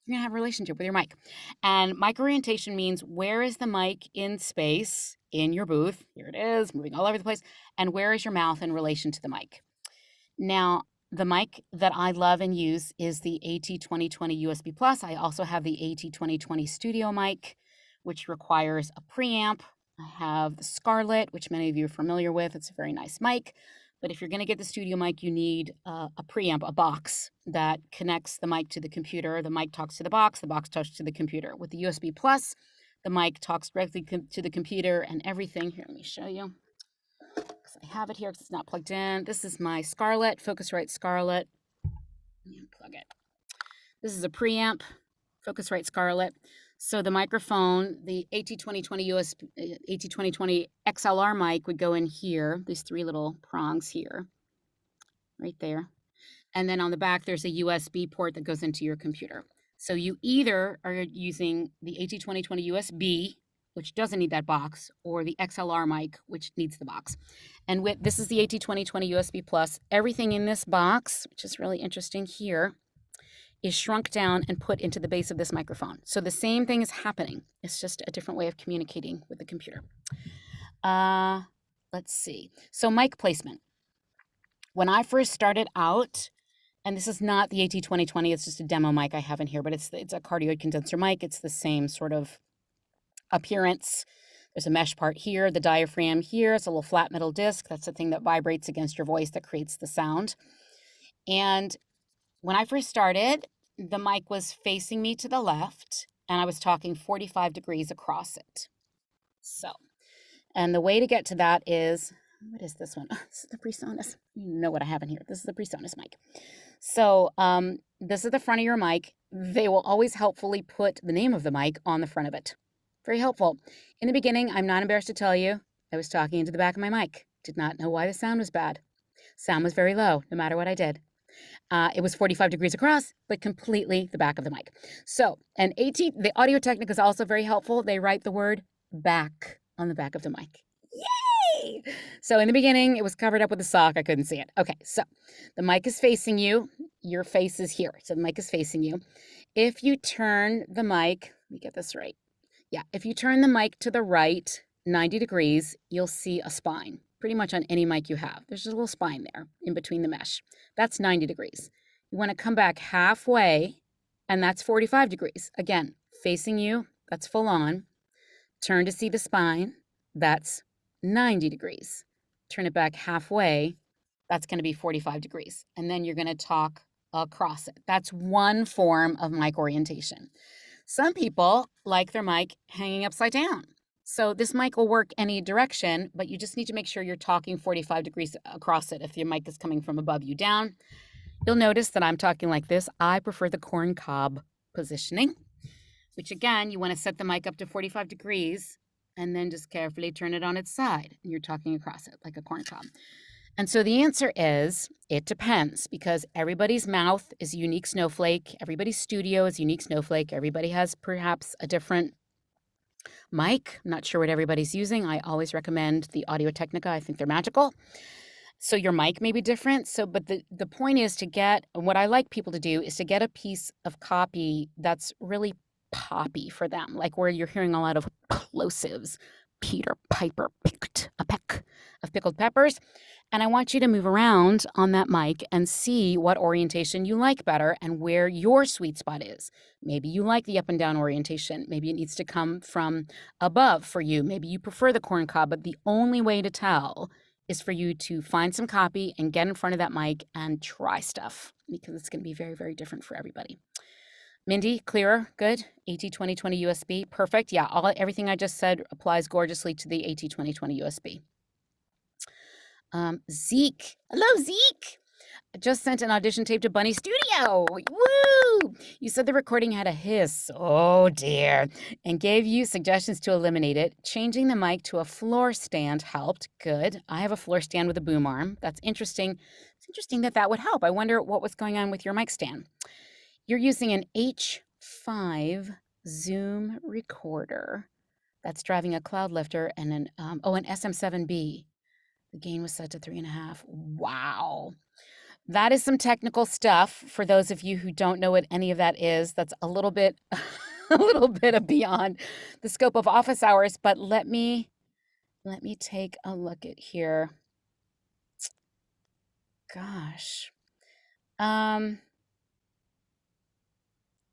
You're going to have a relationship with your mic. And mic orientation means where is the mic in space in your booth? Here it is, moving all over the place. And where is your mouth in relation to the mic? Now, the mic that I love and use is the AT2020 USB Plus. I also have the AT2020 Studio mic, which requires a preamp. I have the Scarlett, which many of you are familiar with. It's a very nice mic. But if you're going to get the studio mic, you need a preamp, a box that connects the mic to the computer. The mic talks to the box talks to the computer. With the USB Plus, the mic talks directly to the computer and everything. Here, let me show you. I have it here because it's not plugged in. This is my Scarlett, Focusrite Scarlett. Plug it. This is a preamp, Focusrite Scarlett. So the microphone, the AT2020 USB, AT2020 XLR mic would go in here, these three little prongs here, right there. And then on the back, there's a USB port that goes into your computer. So you either are using the AT2020 USB which doesn't need that box, or the XLR mic, which needs the box. And this is the AT2020 USB Plus. Everything in this box, which is really interesting here, is shrunk down and put into the base of this microphone. So the same thing is happening. It's just a different way of communicating with the computer. Let's see. So mic placement. When I first started out, and this is not the AT2020, it's just a demo mic I have in here, but it's a cardioid condenser mic. It's the same sort of appearance. There's a mesh part here, the diaphragm here. It's a little flat metal disc. That's the thing that vibrates against your voice that creates the sound. And when I first started, the mic was facing me to the left, and I was talking 45 degrees across it. So, and the way to get to that is, what is this one? This is the PreSonus. You know what I have in here. This is the PreSonus mic. So this is the front of your mic. They will always helpfully put the name of the mic on the front of it. Very helpful. In the beginning, I'm not embarrassed to tell you, I was talking into the back of my mic. Did not know why the sound was bad. Sound was very low, no matter what I did. It was 45 degrees across, but completely the back of the mic. So, and the Audio Technica is also very helpful. They write the word back on the back of the mic. Yay! So in the beginning, it was covered up with a sock. I couldn't see it. Okay, so the mic is facing you. Your face is here. So the mic is facing you. If you turn the mic, let me get this right. Yeah, if you turn the mic to the right 90 degrees, you'll see a spine. Pretty much on any mic you have. There's a little spine there in between the mesh. That's 90 degrees. You want to come back halfway, and that's 45 degrees. Again, facing you, that's full on. Turn to see the spine, that's 90 degrees. Turn it back halfway, that's going to be 45 degrees. And then you're going to talk across it. That's one form of mic orientation. Some people like their mic hanging upside down. So this mic will work any direction, but you just need to make sure you're talking 45 degrees across it if your mic is coming from above you down. You'll notice that I'm talking like this. I prefer the corn cob positioning, which again, you want to set the mic up to 45 degrees and then just carefully turn it on its side. And you're talking across it like a corn cob. And so the answer is, it depends, because everybody's mouth is a unique snowflake. Everybody's studio is a unique snowflake. Everybody has perhaps a different mic. I'm not sure what everybody's using. I always recommend the Audio Technica. I think they're magical. So your mic may be different. But the point is to get, what I like people to do is to get a piece of copy that's really poppy for them, like where you're hearing a lot of plosives. Peter Piper picked a peck of pickled peppers. And I want you to move around on that mic and see what orientation you like better and where your sweet spot is. Maybe you like the up and down orientation. Maybe it needs to come from above for you. Maybe you prefer the corn cob, but the only way to tell is for you to find some copy and get in front of that mic and try stuff, because it's going to be very, very different for everybody. Mindy, clearer, good. AT2020 USB, perfect. Yeah, everything I just said applies gorgeously to the AT2020 USB. Zeke. Hello, Zeke. I just sent an audition tape to Bunny Studio. Woo! You said the recording had a hiss. Oh, dear. And gave you suggestions to eliminate it. Changing the mic to a floor stand helped. Good. I have a floor stand with a boom arm. That's interesting. It's interesting that would help. I wonder what was going on with your mic stand. You're using an H5 Zoom recorder that's driving a cloud lifter and an SM7B. The gain was set to 3.5. Wow. That is some technical stuff for those of you who don't know what any of that is. That's a little bit of beyond the scope of office hours, but let me take a look at here. Gosh.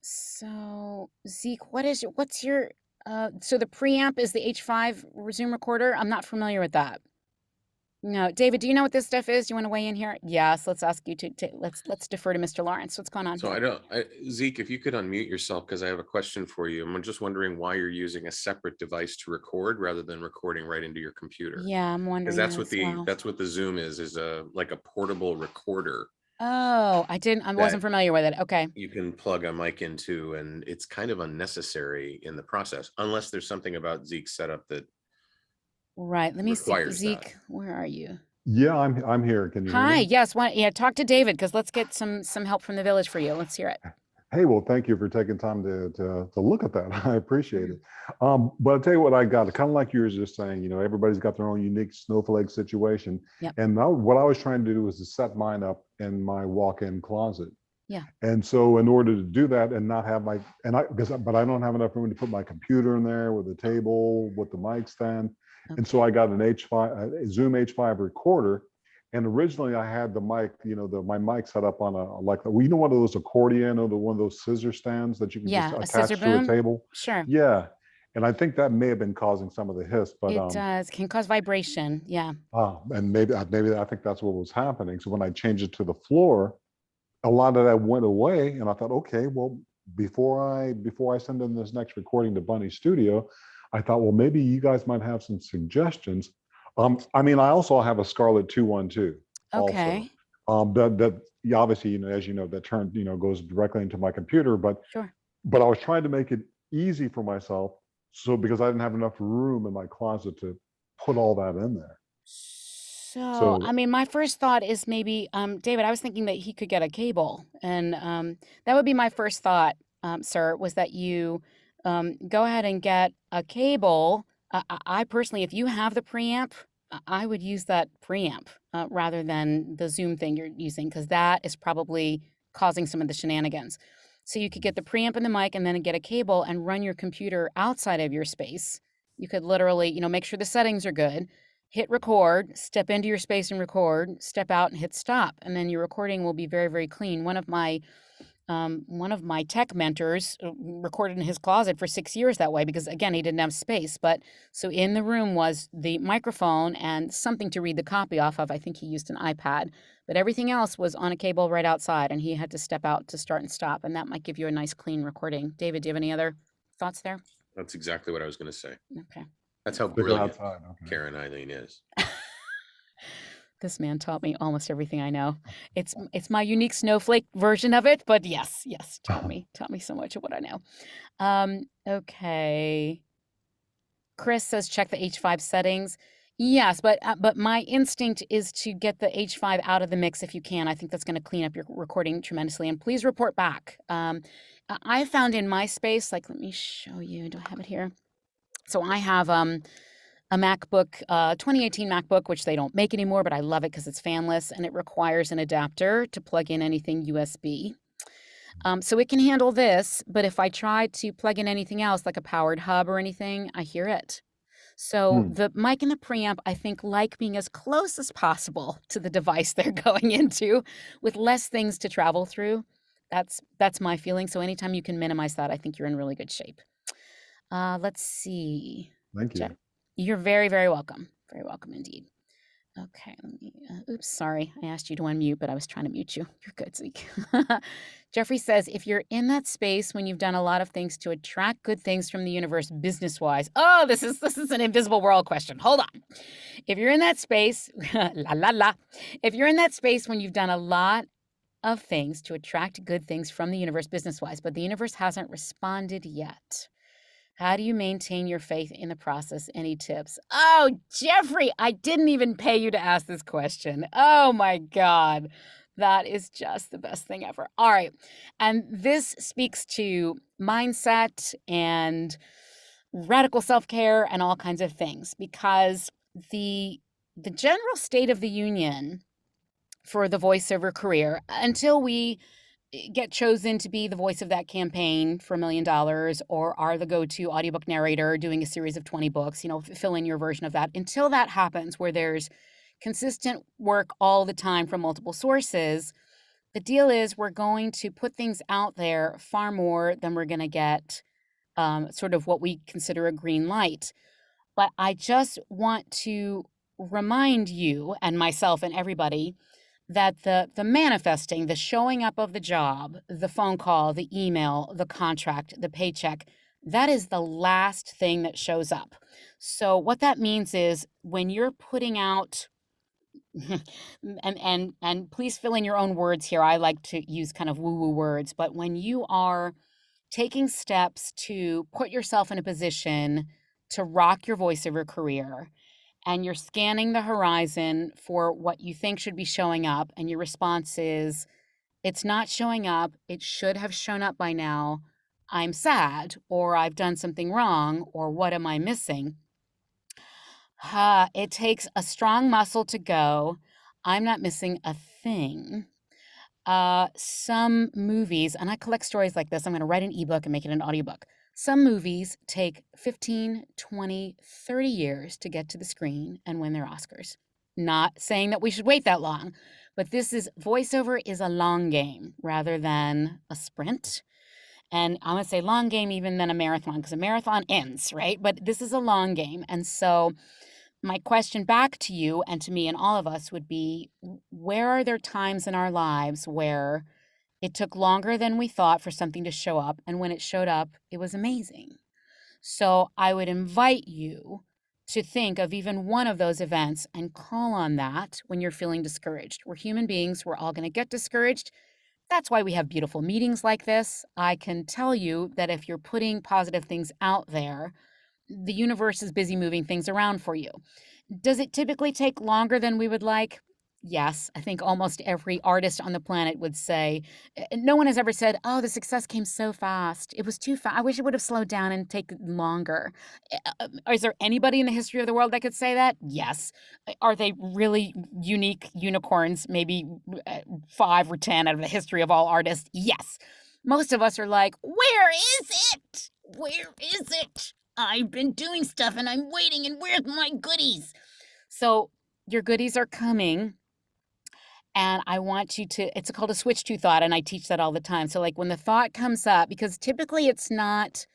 So Zeke, what's your so the preamp is the H5 Zoom recorder? I'm not familiar with that. No, David, do you know what this stuff is? Do you want to weigh in here? Yes, let's ask you to let's defer to Mr. Lawrence. What's going on So here? Zeke, if you could unmute yourself, because I have a question for you. I'm just wondering why you're using a separate device to record rather than recording right into your computer. Yeah, I'm wondering. Because that's what the Zoom is like a portable recorder. Oh, I wasn't familiar with it. Okay. You can plug a mic into, and it's kind of unnecessary in the process, unless there's something about Zeke's setup that right. Let me see. Zeke, that. Where are you? Yeah, I'm here. Can you hear me? Hi. Yes. Talk to David, because let's get some help from the village for you. Let's hear it. Hey, well, thank you for taking time to look at that. I appreciate it. But I'll tell you what I got. Kind of like you were just saying, everybody's got their own unique snowflake situation. Yep. And now what I was trying to do was to set mine up in my walk-in closet. Yeah. And so in order to do that and not have but I don't have enough room to put my computer in there with a table, with the mic stand. And so I got an a Zoom H5 recorder. And originally I had the mic, my mic set up on one of those accordion or one of those scissor stands that you can just Yeah, a attach scissor to a boom. table. Sure. Yeah. And I think that may have been causing some of the hiss, but It does. Can cause vibration. Yeah. and maybe I think that's what was happening. So when I changed it to the floor, a lot of that went away, and I thought, okay, well, before I send in this next recording to Bunny Studio, I thought, well, maybe you guys might have some suggestions. I also have a Scarlett 212 also. Okay. That yeah, obviously, as you know, that turn goes directly into my computer, but Sure. I was trying to make it easy for myself, so because I didn't have enough room in my closet to put all that in there. So, So my first thought is maybe, David, I was thinking that he could get a cable, and that would be my first thought, sir, was that you go ahead and get a cable. I personally, if you have the preamp, I would use that preamp rather than the Zoom thing you're using, because that is probably causing some of the shenanigans. So you could get the preamp and the mic, and then get a cable and run your computer outside of your space. You could literally, make sure the settings are good, hit record, step into your space and record, step out and hit stop, and then your recording will be very, very clean. One of my tech mentors recorded in his closet for 6 years that way because, again, he didn't have space. But so in the room was the microphone and something to read the copy off of. I think he used an iPad, but everything else was on a cable right outside, and he had to step out to start and stop, and that might give you a nice clean recording. David, do you have any other thoughts there? That's exactly what I was going to say. Okay. That's how stick it brilliant outside. Okay. Karen-Eileen is. This man taught me almost everything I know. It's my unique snowflake version of it, but yes, taught me so much of what I know. Okay. Chris says check the H5 settings. Yes, but my instinct is to get the H5 out of the mix if you can. I think that's going to clean up your recording tremendously. And please report back. I found in my space, let me show you. Do I have it here? So I have a MacBook, 2018 MacBook, which they don't make anymore, but I love it because it's fanless and it requires an adapter to plug in anything USB. So it can handle this, but if I try to plug in anything else, like a powered hub or anything, I hear it. So the mic and the preamp, I think, like being as close as possible to the device they're going into with less things to travel through. That's my feeling. So anytime you can minimize that, I think you're in really good shape. Let's see. Thank you. You're very, very welcome. Very welcome indeed. Okay, let me, oops, sorry. I asked you to unmute, but I was trying to mute you. You're good, Zeke. Jeffrey says, if you're in that space when you've done a lot of things to attract good things from the universe business-wise. Oh, this is an invisible world question. Hold on. If you're in that space, la, la, la. If you're in that space when you've done a lot of things to attract good things from the universe business-wise, but the universe hasn't responded yet, how do you maintain your faith in the process? Any tips? Oh, Jeffrey, I didn't even pay you to ask this question. Oh my God. That is just the best thing ever. All right. And this speaks to mindset and radical self-care and all kinds of things, because the general state of the union for the voiceover career, until we get chosen to be the voice of that campaign for $1 million, or are the go-to audiobook narrator doing a series of 20 books, fill in your version of that. Until that happens, where there's consistent work all the time from multiple sources, the deal is we're going to put things out there far more than we're going to get sort of what we consider a green light. But I just want to remind you and myself and everybody that the manifesting, the showing up of the job, the phone call, the email, the contract, the paycheck, that is the last thing that shows up. So what that means is when you're putting out, and please fill in your own words here. I like to use kind of woo-woo words, but when you are taking steps to put yourself in a position to rock your voiceover career, and you're scanning the horizon for what you think should be showing up, and your response is, It's not showing up. It should have shown up by now. I'm sad, or I've done something wrong, or what am I missing? It takes a strong muscle to go, I'm not missing a thing. Some movies, and I collect stories like this, I'm going to write an ebook and make it an audiobook. Some movies take 15, 20, 30 years to get to the screen and win their Oscars. Not saying that we should wait that long, but voiceover is a long game rather than a sprint. And I'm going to say long game even than a marathon, because a marathon ends, right? But this is a long game. And so my question back to you and to me and all of us would be, where are there times in our lives where it took longer than we thought for something to show up, and when it showed up, it was amazing? So I would invite you to think of even one of those events and call on that when you're feeling discouraged. We're human beings. We're all going to get discouraged. That's why we have beautiful meetings like this. I can tell you that if you're putting positive things out there, the universe is busy moving things around for you. Does it typically take longer than we would like? Yes, I think almost every artist on the planet would say. No one has ever said, oh, the success came so fast. It was too fast. I wish it would have slowed down and taken longer. Is there anybody in the history of the world that could say that? Yes. Are they really unique unicorns, maybe 5 or 10 out of the history of all artists? Yes. Most of us are like, where is it? Where is it? I've been doing stuff and I'm waiting, and where's my goodies? So your goodies are coming, and I want you to, it's called a switch to thought, and I teach that all the time. So like when the thought comes up, because typically it's not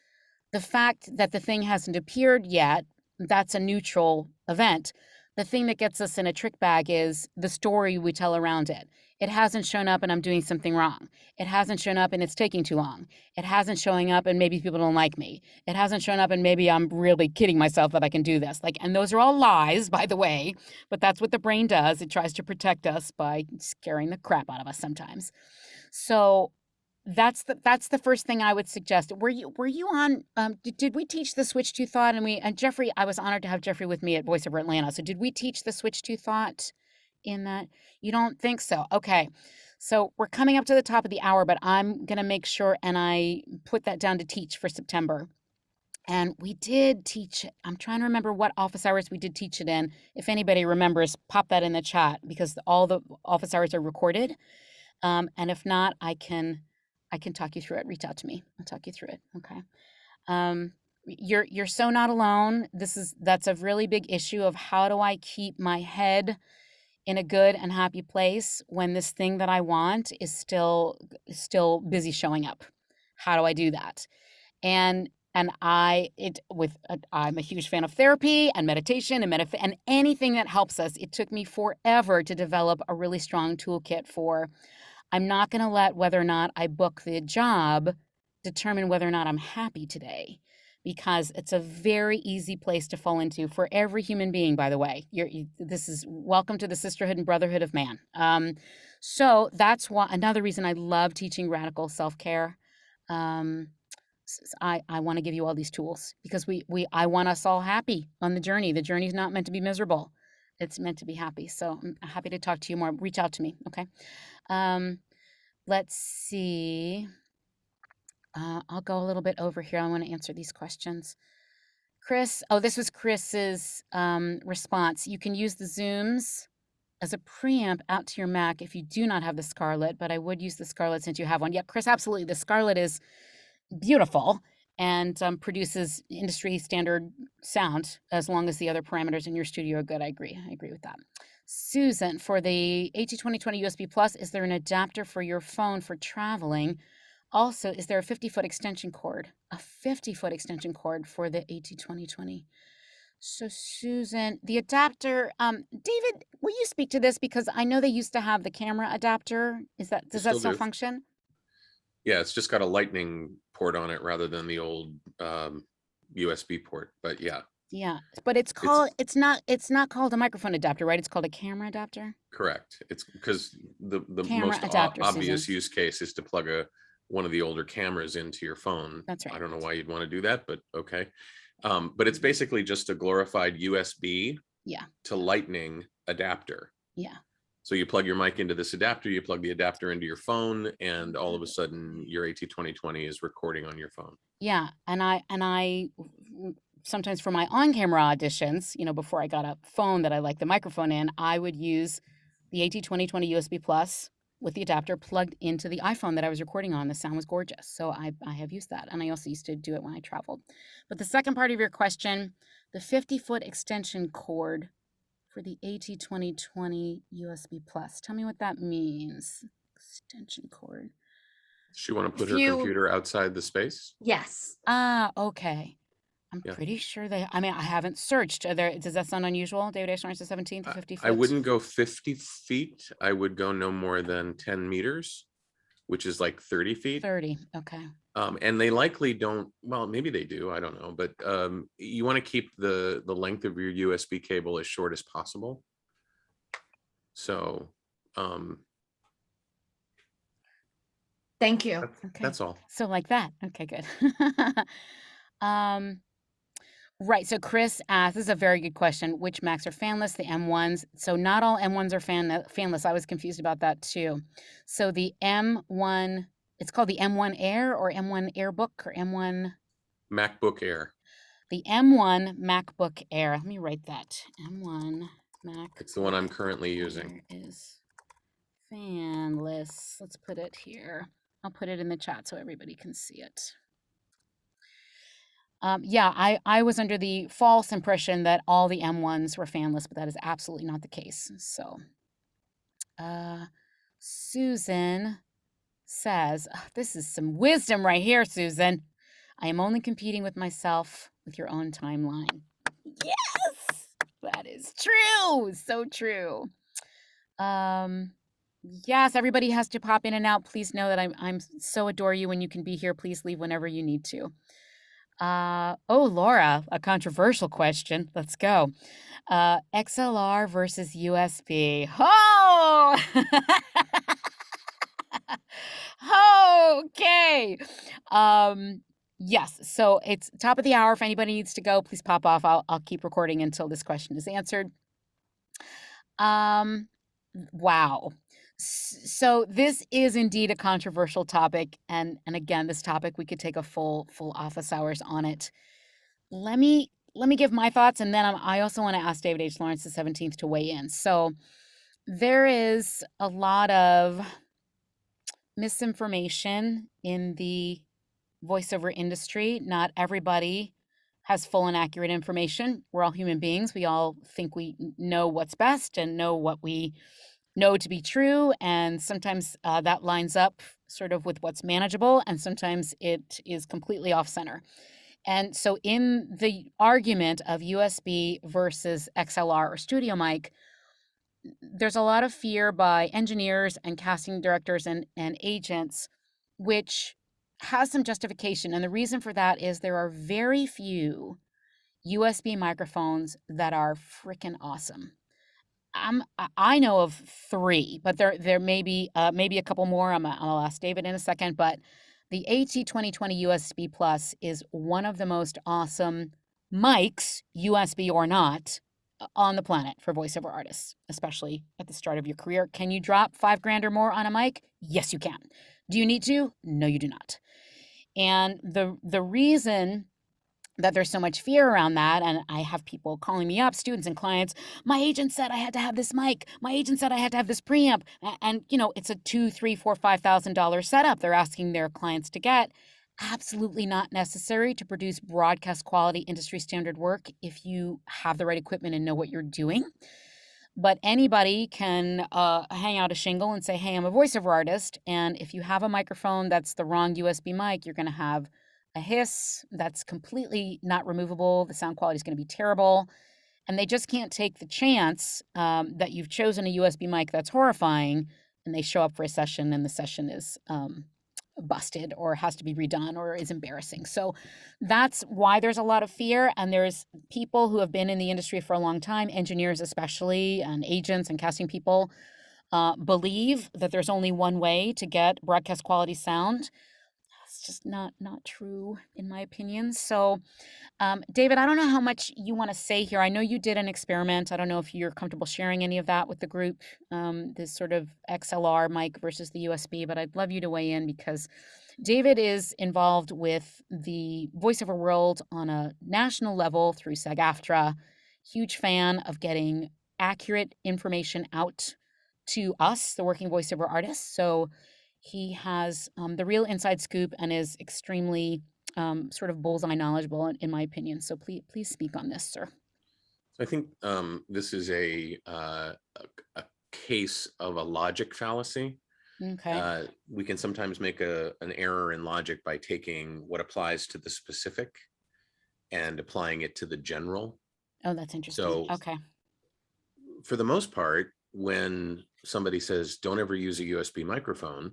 the fact that the thing hasn't appeared yet, that's a neutral event. The thing that gets us in a trick bag is the story we tell around it. It hasn't shown up and I'm doing something wrong. It hasn't shown up and it's taking too long. It hasn't showing up and maybe people don't like me. It hasn't shown up and maybe I'm really kidding myself that I can do this. And those are all lies, by the way, but that's what the brain does. It tries to protect us by scaring the crap out of us sometimes. So that's the first thing I would suggest. Were you on? Did we teach the switch to thought? And Jeffrey, I was honored to have Jeffrey with me at Voiceover Atlanta. So did we teach the switch to thought in that? You don't think so? Okay. So we're coming up to the top of the hour, but I'm gonna make sure and I put that down to teach for September. And we did teach it. I'm trying to remember what office hours we did teach it in. If anybody remembers, pop that in the chat, because all the office hours are recorded. And if not, I can talk you through it. Reach out to me. I'll talk you through it. Okay. You're so not alone. That's a really big issue of how do I keep my head in a good and happy place when this thing that I want is still busy showing up. How do I do that? And I'm a huge fan of therapy and meditation and anything that helps us. It took me forever to develop a really strong toolkit for, I'm not going to let whether or not I book the job determine whether or not I'm happy today, because it's a very easy place to fall into for every human being, by the way. This is welcome to the sisterhood and brotherhood of man. So that's another reason I love teaching radical self-care. I want to give you all these tools because I want us all happy on the journey. The journey is not meant to be miserable. It's meant to be happy. So I'm happy to talk to you more. Reach out to me. Okay. Let's see. I'll go a little bit over here. I want to answer these questions. Chris, this was Chris's response. You can use the Zooms as a preamp out to your Mac if you do not have the Scarlett, but I would use the Scarlett since you have one. Yeah, Chris, absolutely. The Scarlett is beautiful and produces industry standard sound as long as the other parameters in your studio are good. I agree with that. Susan, for the AT2020 USB Plus, is there an adapter for your phone for traveling? Also, is there a 50-foot extension cord? A 50-foot extension cord for the AT2020. So Susan, the adapter, David, will you speak to this? Because I know they used to have the camera adapter. Does that still function? Yeah, it's just got a lightning port on it rather than the old USB port, but yeah. Yeah, but it's not called a microphone adapter, right? It's called a camera adapter. Correct. It's because the camera most adapter, obvious Susan. use case is to plug one of the older cameras into your phone. That's right. I don't know why you'd want to do that, but okay. But it's basically just a glorified USB to lightning adapter. Yeah. So you plug your mic into this adapter, you plug the adapter into your phone, and all of a sudden your AT2020 is recording on your phone. Yeah, and I sometimes for my on-camera auditions, before I got a phone that I like the microphone in, I would use the AT2020 USB Plus with the adapter plugged into the iPhone that I was recording on. The sound was gorgeous, so I have used that, and I also used to do it when I traveled. But the second part of your question, the 50-foot extension cord for the AT2020 USB Plus. Tell me what that means. Extension cord. She want to put If her you- computer outside the space? Yes. Okay. I'm Yeah. pretty sure I haven't searched. Does that sound unusual? David H. Lawrence the 17th, 50 foot? I wouldn't go 50 feet. I would go no more than 10 meters, which is like 30 feet. 30, okay. And they likely don't, well, maybe they do, I don't know, but you want to keep the length of your USB cable as short as possible. So Thank you. Okay. that's all. So like that. Okay, good. Right. So Chris asked, this is a very good question. Which Macs are fanless? The M1s. So not all M1s are fanless. I was confused about that too. So the M1, it's called the M1 Air or M1 Airbook or M1. MacBook Air. The M1 MacBook Air. Let me write that. M1 Mac. It's the one I'm currently using. Is fanless. Let's put it here. I'll put it in the chat so everybody can see it. Yeah, I was under the false impression that all the M1s were fanless, but that is absolutely not the case. So, Susan says, this is some wisdom right here, Susan. I am only competing with myself with your own timeline. Yes, that is true. So true. Yes, everybody has to pop in and out. Please know that I'm so adore you when you can be here. Please leave whenever you need to. Laura, a controversial question. Let's go. XLR versus USB. Oh! Okay. Yes. So it's top of the hour. If anybody needs to go, please pop off. I'll keep recording until this question is answered. Wow. So this is indeed a controversial topic, and again, this topic we could take a full office hours on it. Let me give my thoughts, and then I also want to ask David H. Lawrence the 17th to weigh in. So there is a lot of misinformation in the voiceover industry. Not everybody has full and accurate information. We're all human beings. We all think we know what's best and know what we know to be true, and sometimes that lines up sort of with what's manageable, and sometimes it is completely off center. And so in the argument of USB versus XLR or studio mic, there's a lot of fear by engineers and casting directors and agents, which has some justification. And the reason for that is there are very few USB microphones that are freaking awesome. I know of 3, but there may be maybe a couple more. I'll ask David in a second, but the AT2020 USB Plus is one of the most awesome mics, USB or not, on the planet for voiceover artists, especially at the start of your career. Can you drop $5,000 or more on a mic? Yes, you can. Do you need to? No, you do not. And the reason that there's so much fear around that, and I have people calling me up, students and clients, my agent said I had to have this mic, my agent said I had to have this preamp, and it's a $2,000, $3,000, $4,000, $5,000 setup they're asking their clients to get. Absolutely not necessary to produce broadcast quality industry standard work if you have the right equipment and know what you're doing. But anybody can hang out a shingle and say, hey, I'm a voiceover artist, and if you have a microphone that's the wrong USB mic, you're going to have a hiss that's completely not removable. The sound quality is going to be terrible. And they just can't take the chance that you've chosen a USB mic that's horrifying, and they show up for a session and the session is busted or has to be redone or is embarrassing. So that's why there's a lot of fear. And there's people who have been in the industry for a long time, engineers especially, and agents and casting people, believe that there's only one way to get broadcast quality sound. It's just not true in my opinion. So David, I don't know how much you want to say here. I know you did an experiment. I don't know if you're comfortable sharing any of that with the group, this sort of XLR mic versus the USB, but I'd love you to weigh in because David is involved with the voiceover world on a national level through SAG-AFTRA. Huge fan of getting accurate information out to us, the working voiceover artists. So he has the real inside scoop and is extremely sort of bullseye knowledgeable, in my opinion. So please speak on this, sir. I think this is a case of a logic fallacy. Okay. We can sometimes make an error in logic by taking what applies to the specific and applying it to the general. Oh, that's interesting. So Okay. for the most part, when somebody says, don't ever use a USB microphone,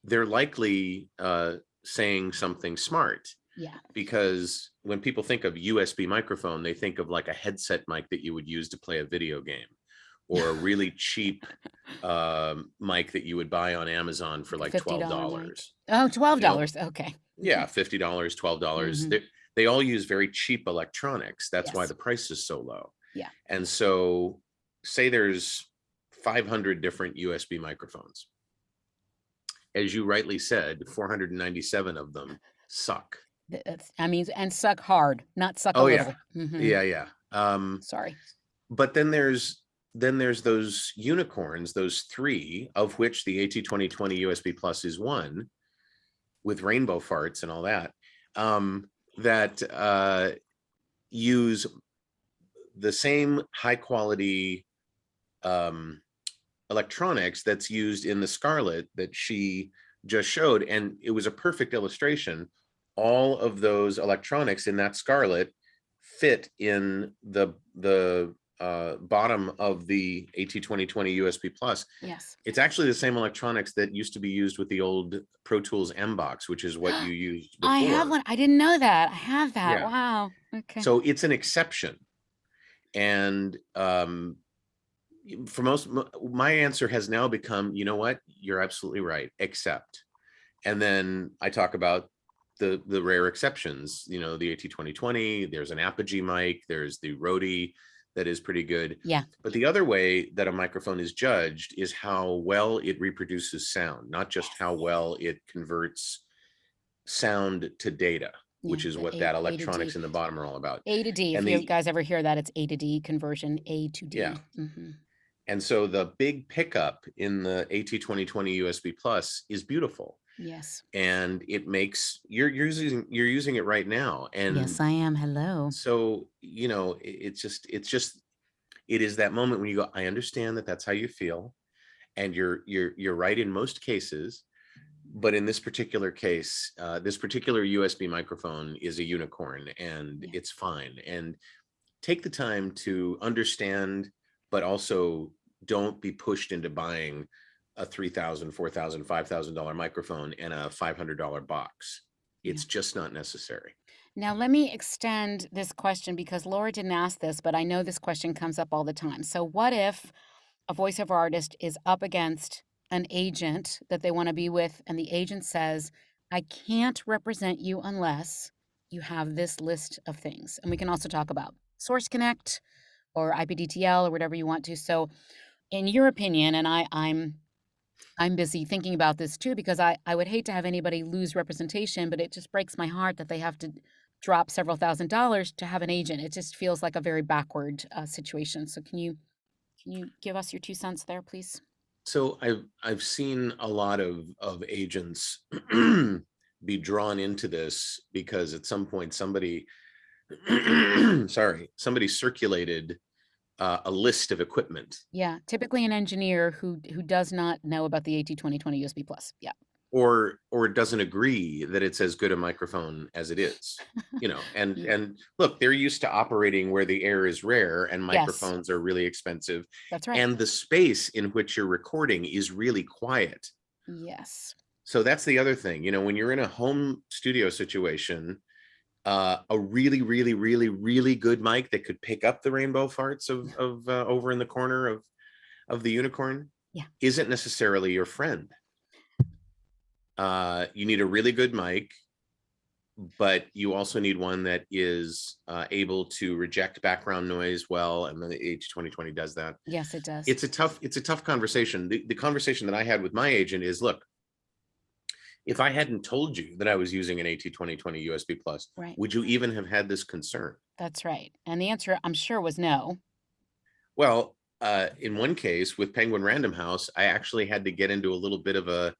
they're likely saying something smart. Yeah. Because when people think of USB microphone, they think of like a headset mic that you would use to play a video game, or a really cheap mic that you would buy on Amazon for like $12. Mic. Oh, $12. Okay. Yeah, $50, $12. They all use very cheap electronics. That's why the price is so low. Yeah. And so say there's 500 different USB microphones. As you rightly said, 497 of them suck. And suck hard, not suck a little. Yeah. Sorry. But then there's those unicorns, those three, of which the AT2020 USB Plus is one, with rainbow farts and all that, that use the same high quality electronics that's used in the Scarlett that she just showed. And it was a perfect illustration. All of those electronics in that Scarlett fit in the bottom of the AT2020 USB Plus. Yes. It's actually the same electronics that used to be used with the old Pro Tools M box, which is what you used before. I have one. I didn't know that. I have that. Yeah. Wow. Okay. So it's an exception. And for most, my answer has now become, you know what, you're absolutely right, except. And then I talk about the rare exceptions, you know, the AT2020, there's an Apogee mic, there's the Rode that is pretty good. Yeah. But the other way that a microphone is judged is how well it reproduces sound, not just how well it converts sound to data, which is what that electronics in the bottom are all about. A to D. If you guys ever hear that, it's A to D conversion, A to D. Yeah. And so the big pickup in the AT2020 USB Plus is beautiful. Yes. And it makes, you're using it right now. And yes, I am. Hello. So, you know, it is that moment when you go, I understand that that's how you feel. And you're right in most cases. But in this particular case, this particular USB microphone is a unicorn, and it's fine. And take the time to understand, but also don't be pushed into buying a $3,000, $4,000, $5,000 microphone and a $500 box. It's just not necessary. Now, let me extend this question because Laura didn't ask this, but I know this question comes up all the time. So what if a voiceover artist is up against an agent that they want to be with, and the agent says, I can't represent you unless you have this list of things? And we can also talk about Source Connect or IPDTL or whatever you want to. So in your opinion, and I'm busy thinking about this too, because I would hate to have anybody lose representation, but it just breaks my heart that they have to drop several $1,000s to have an agent. It just feels like a very backward situation. So can you give us your 2 cents there, please? So I've seen a lot of agents be drawn into this because at some point somebody circulated a list of equipment. Yeah, typically an engineer who does not know about the AT2020 USB Plus. Yeah. Or doesn't agree that it's as good a microphone as it is, you know, and look, they're used to operating where the air is rare and microphones are really expensive. That's right. And the space in which you're recording is really quiet. Yes. So that's the other thing, you know, when you're in a home studio situation, a really, really, really, really good mic that could pick up the rainbow farts of over in the corner of the unicorn isn't necessarily your friend. You need a really good mic, but you also need one that is able to reject background noise well, and the AT2020 does that. Yes, it does. It's a tough conversation. The conversation that I had with my agent is, look, if I hadn't told you that I was using an AT2020 USB Plus, Right. would you even have had this concern? That's right. And the answer, I'm sure, was no. Well, in one case with Penguin Random House, I actually had to get into a little bit of a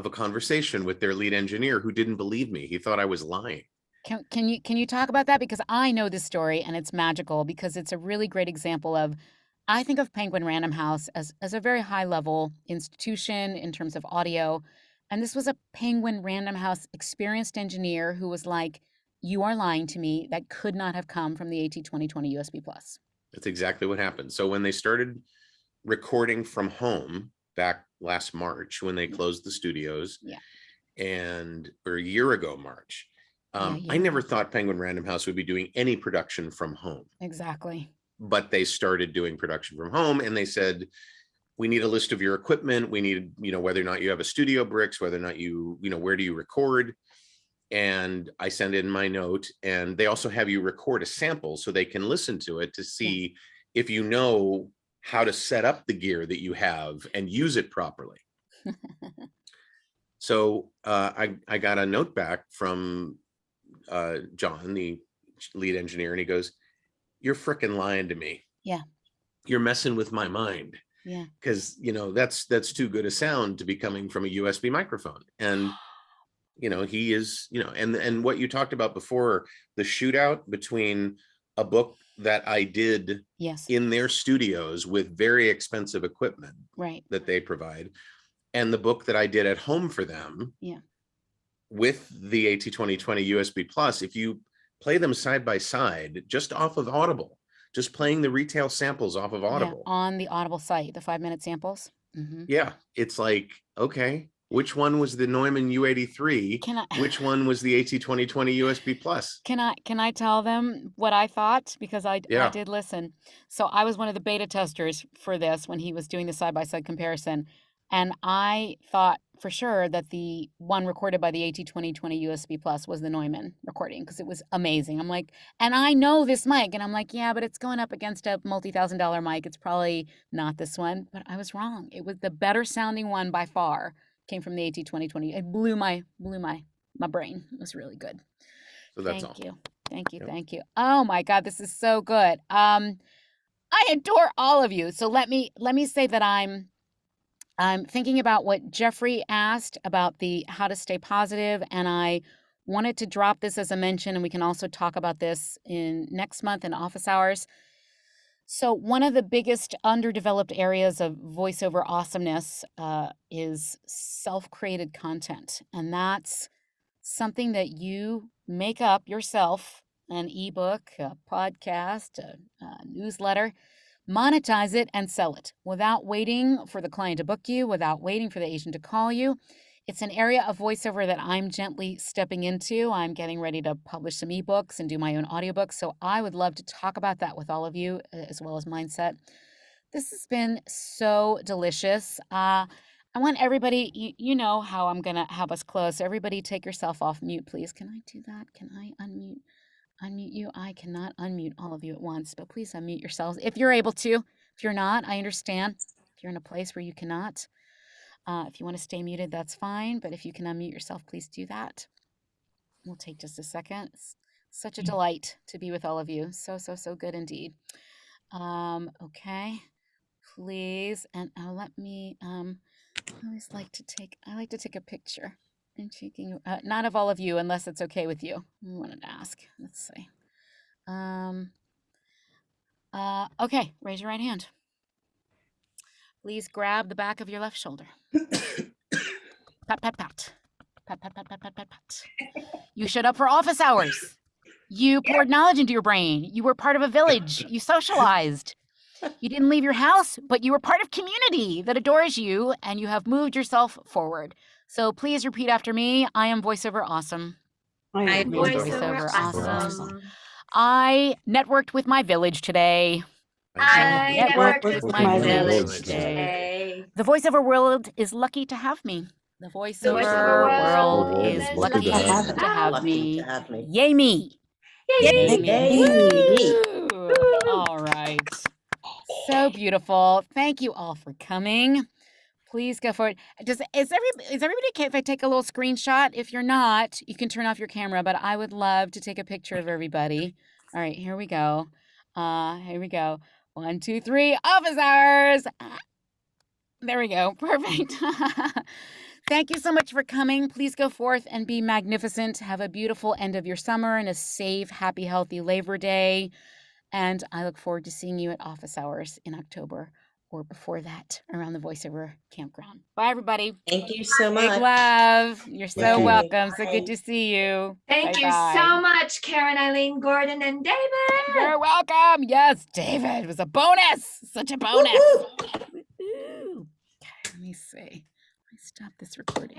conversation with their lead engineer, who didn't believe me. He thought I was lying. Can you talk about that? Because I know this story and it's magical, because it's a really great example of, I think of Penguin Random House as a very high level institution in terms of audio. And this was a Penguin Random House experienced engineer who was like, you are lying to me. That could not have come from the AT2020 USB Plus. That's exactly what happened. So when they started recording from home back last March, when they closed the studios, or a year ago, March, I never thought Penguin Random House would be doing any production from home. Exactly. But they started doing production from home, and they said, we need a list of your equipment. We need, whether or not you have a studio bricks, whether or not where do you record? And I send in my note, and they also have you record a sample so they can listen to it to see if you know how to set up the gear that you have and use it properly. So I got a note back from John, the lead engineer, and he goes, you're fricking lying to me. Yeah. You're messing with my mind. Yeah. Because, that's too good a sound to be coming from a USB microphone. And, he is, and what you talked about before, the shootout between a book that I did in their studios with very expensive equipment that they provide, and the book that I did at home for them with the AT2020 USB Plus, if you play them side by side, just off of Audible, just playing the retail samples off of Audible. On the Audible site, the 5-minute samples. Mm-hmm. Yeah, it's like, okay, which one was the Neumann U83? Which one was the AT2020 USB Plus? Can I tell them what I thought? Because I did listen. So I was one of the beta testers for this when he was doing the side-by-side comparison. And I thought for sure that the one recorded by the AT2020 USB Plus was the Neumann recording, because it was amazing. I'm like, and I know this mic, and I'm like, yeah, but it's going up against a multi-$1,000 mic. It's probably not this one, but I was wrong. It was the better sounding one by far. Came from the AT2020. It blew my brain. It was really good. So that's Thank you. Oh my God, this is so good. I adore all of you. So let me say that I'm thinking about what Jeffrey asked about the how to stay positive, and I wanted to drop this as a mention, and we can also talk about this in next month in office hours. So one of the biggest underdeveloped areas of voiceover awesomeness is self-created content, and that's something that you make up yourself, an ebook, a podcast, a newsletter. Monetize it and sell it without waiting for the client to book you, without waiting for the agent to call you. It's an area of voiceover that I'm gently stepping into. I'm getting ready to publish some ebooks and do my own audiobooks. So I would love to talk about that with all of you, as well as mindset. This has been so delicious. I want everybody, you know how I'm going to have us close. So everybody take yourself off mute, please. Can I do that? Can I unmute you? I cannot unmute all of you at once, but please unmute yourselves if you're able to. If you're not, I understand. If you're in a place where you cannot, if you want to stay muted, that's fine. But if you can unmute yourself, please do that. We'll take just a second. It's such a delight to be with all of you. So good indeed. Okay, please. And let me, I like to take a picture. I'm taking, not of all of you, unless it's okay with you. I wanted to ask. Let's see. Okay, raise your right hand. Please grab the back of your left shoulder. Pat, pat, pat. Pat, pat, pat, pat, pat, pat, pat. You showed up for office hours. You poured knowledge into your brain. You were part of a village. You socialized. You didn't leave your house, but you were part of community that adores you, and you have moved yourself forward. So please repeat after me. I am voiceover awesome. I am voiceover awesome. I networked with my village today. I networked with my village today. The voiceover world is lucky to have me. The voiceover voiceover world world is is lucky lucky to have you. to have Lucky me. to have me. Yay me. Yay me. Yay. Woo! All right. So beautiful. Thank you all for coming. Please go for it. Is everybody okay if I take a little screenshot? If you're not, you can turn off your camera, but I would love to take a picture of everybody. All right, here we go. Here we go. 1, 2, 3, office hours. There we go. Perfect. Thank you so much for coming. Please go forth and be magnificent. Have a beautiful end of your summer and a safe, happy, healthy Labor Day. And I look forward to seeing you at office hours in October or before that around the Voiceover campground. Bye, everybody. Thank you so Big much. love. You're so Thank you. welcome. So Bye. good to see you. Thank you Bye-bye. so much, Karen-Eileen, Gordon, and David. You're welcome. Yes, David was a bonus. Such a bonus. Woo-hoo. Woo-hoo. Okay, let me see. Let me stop this recording.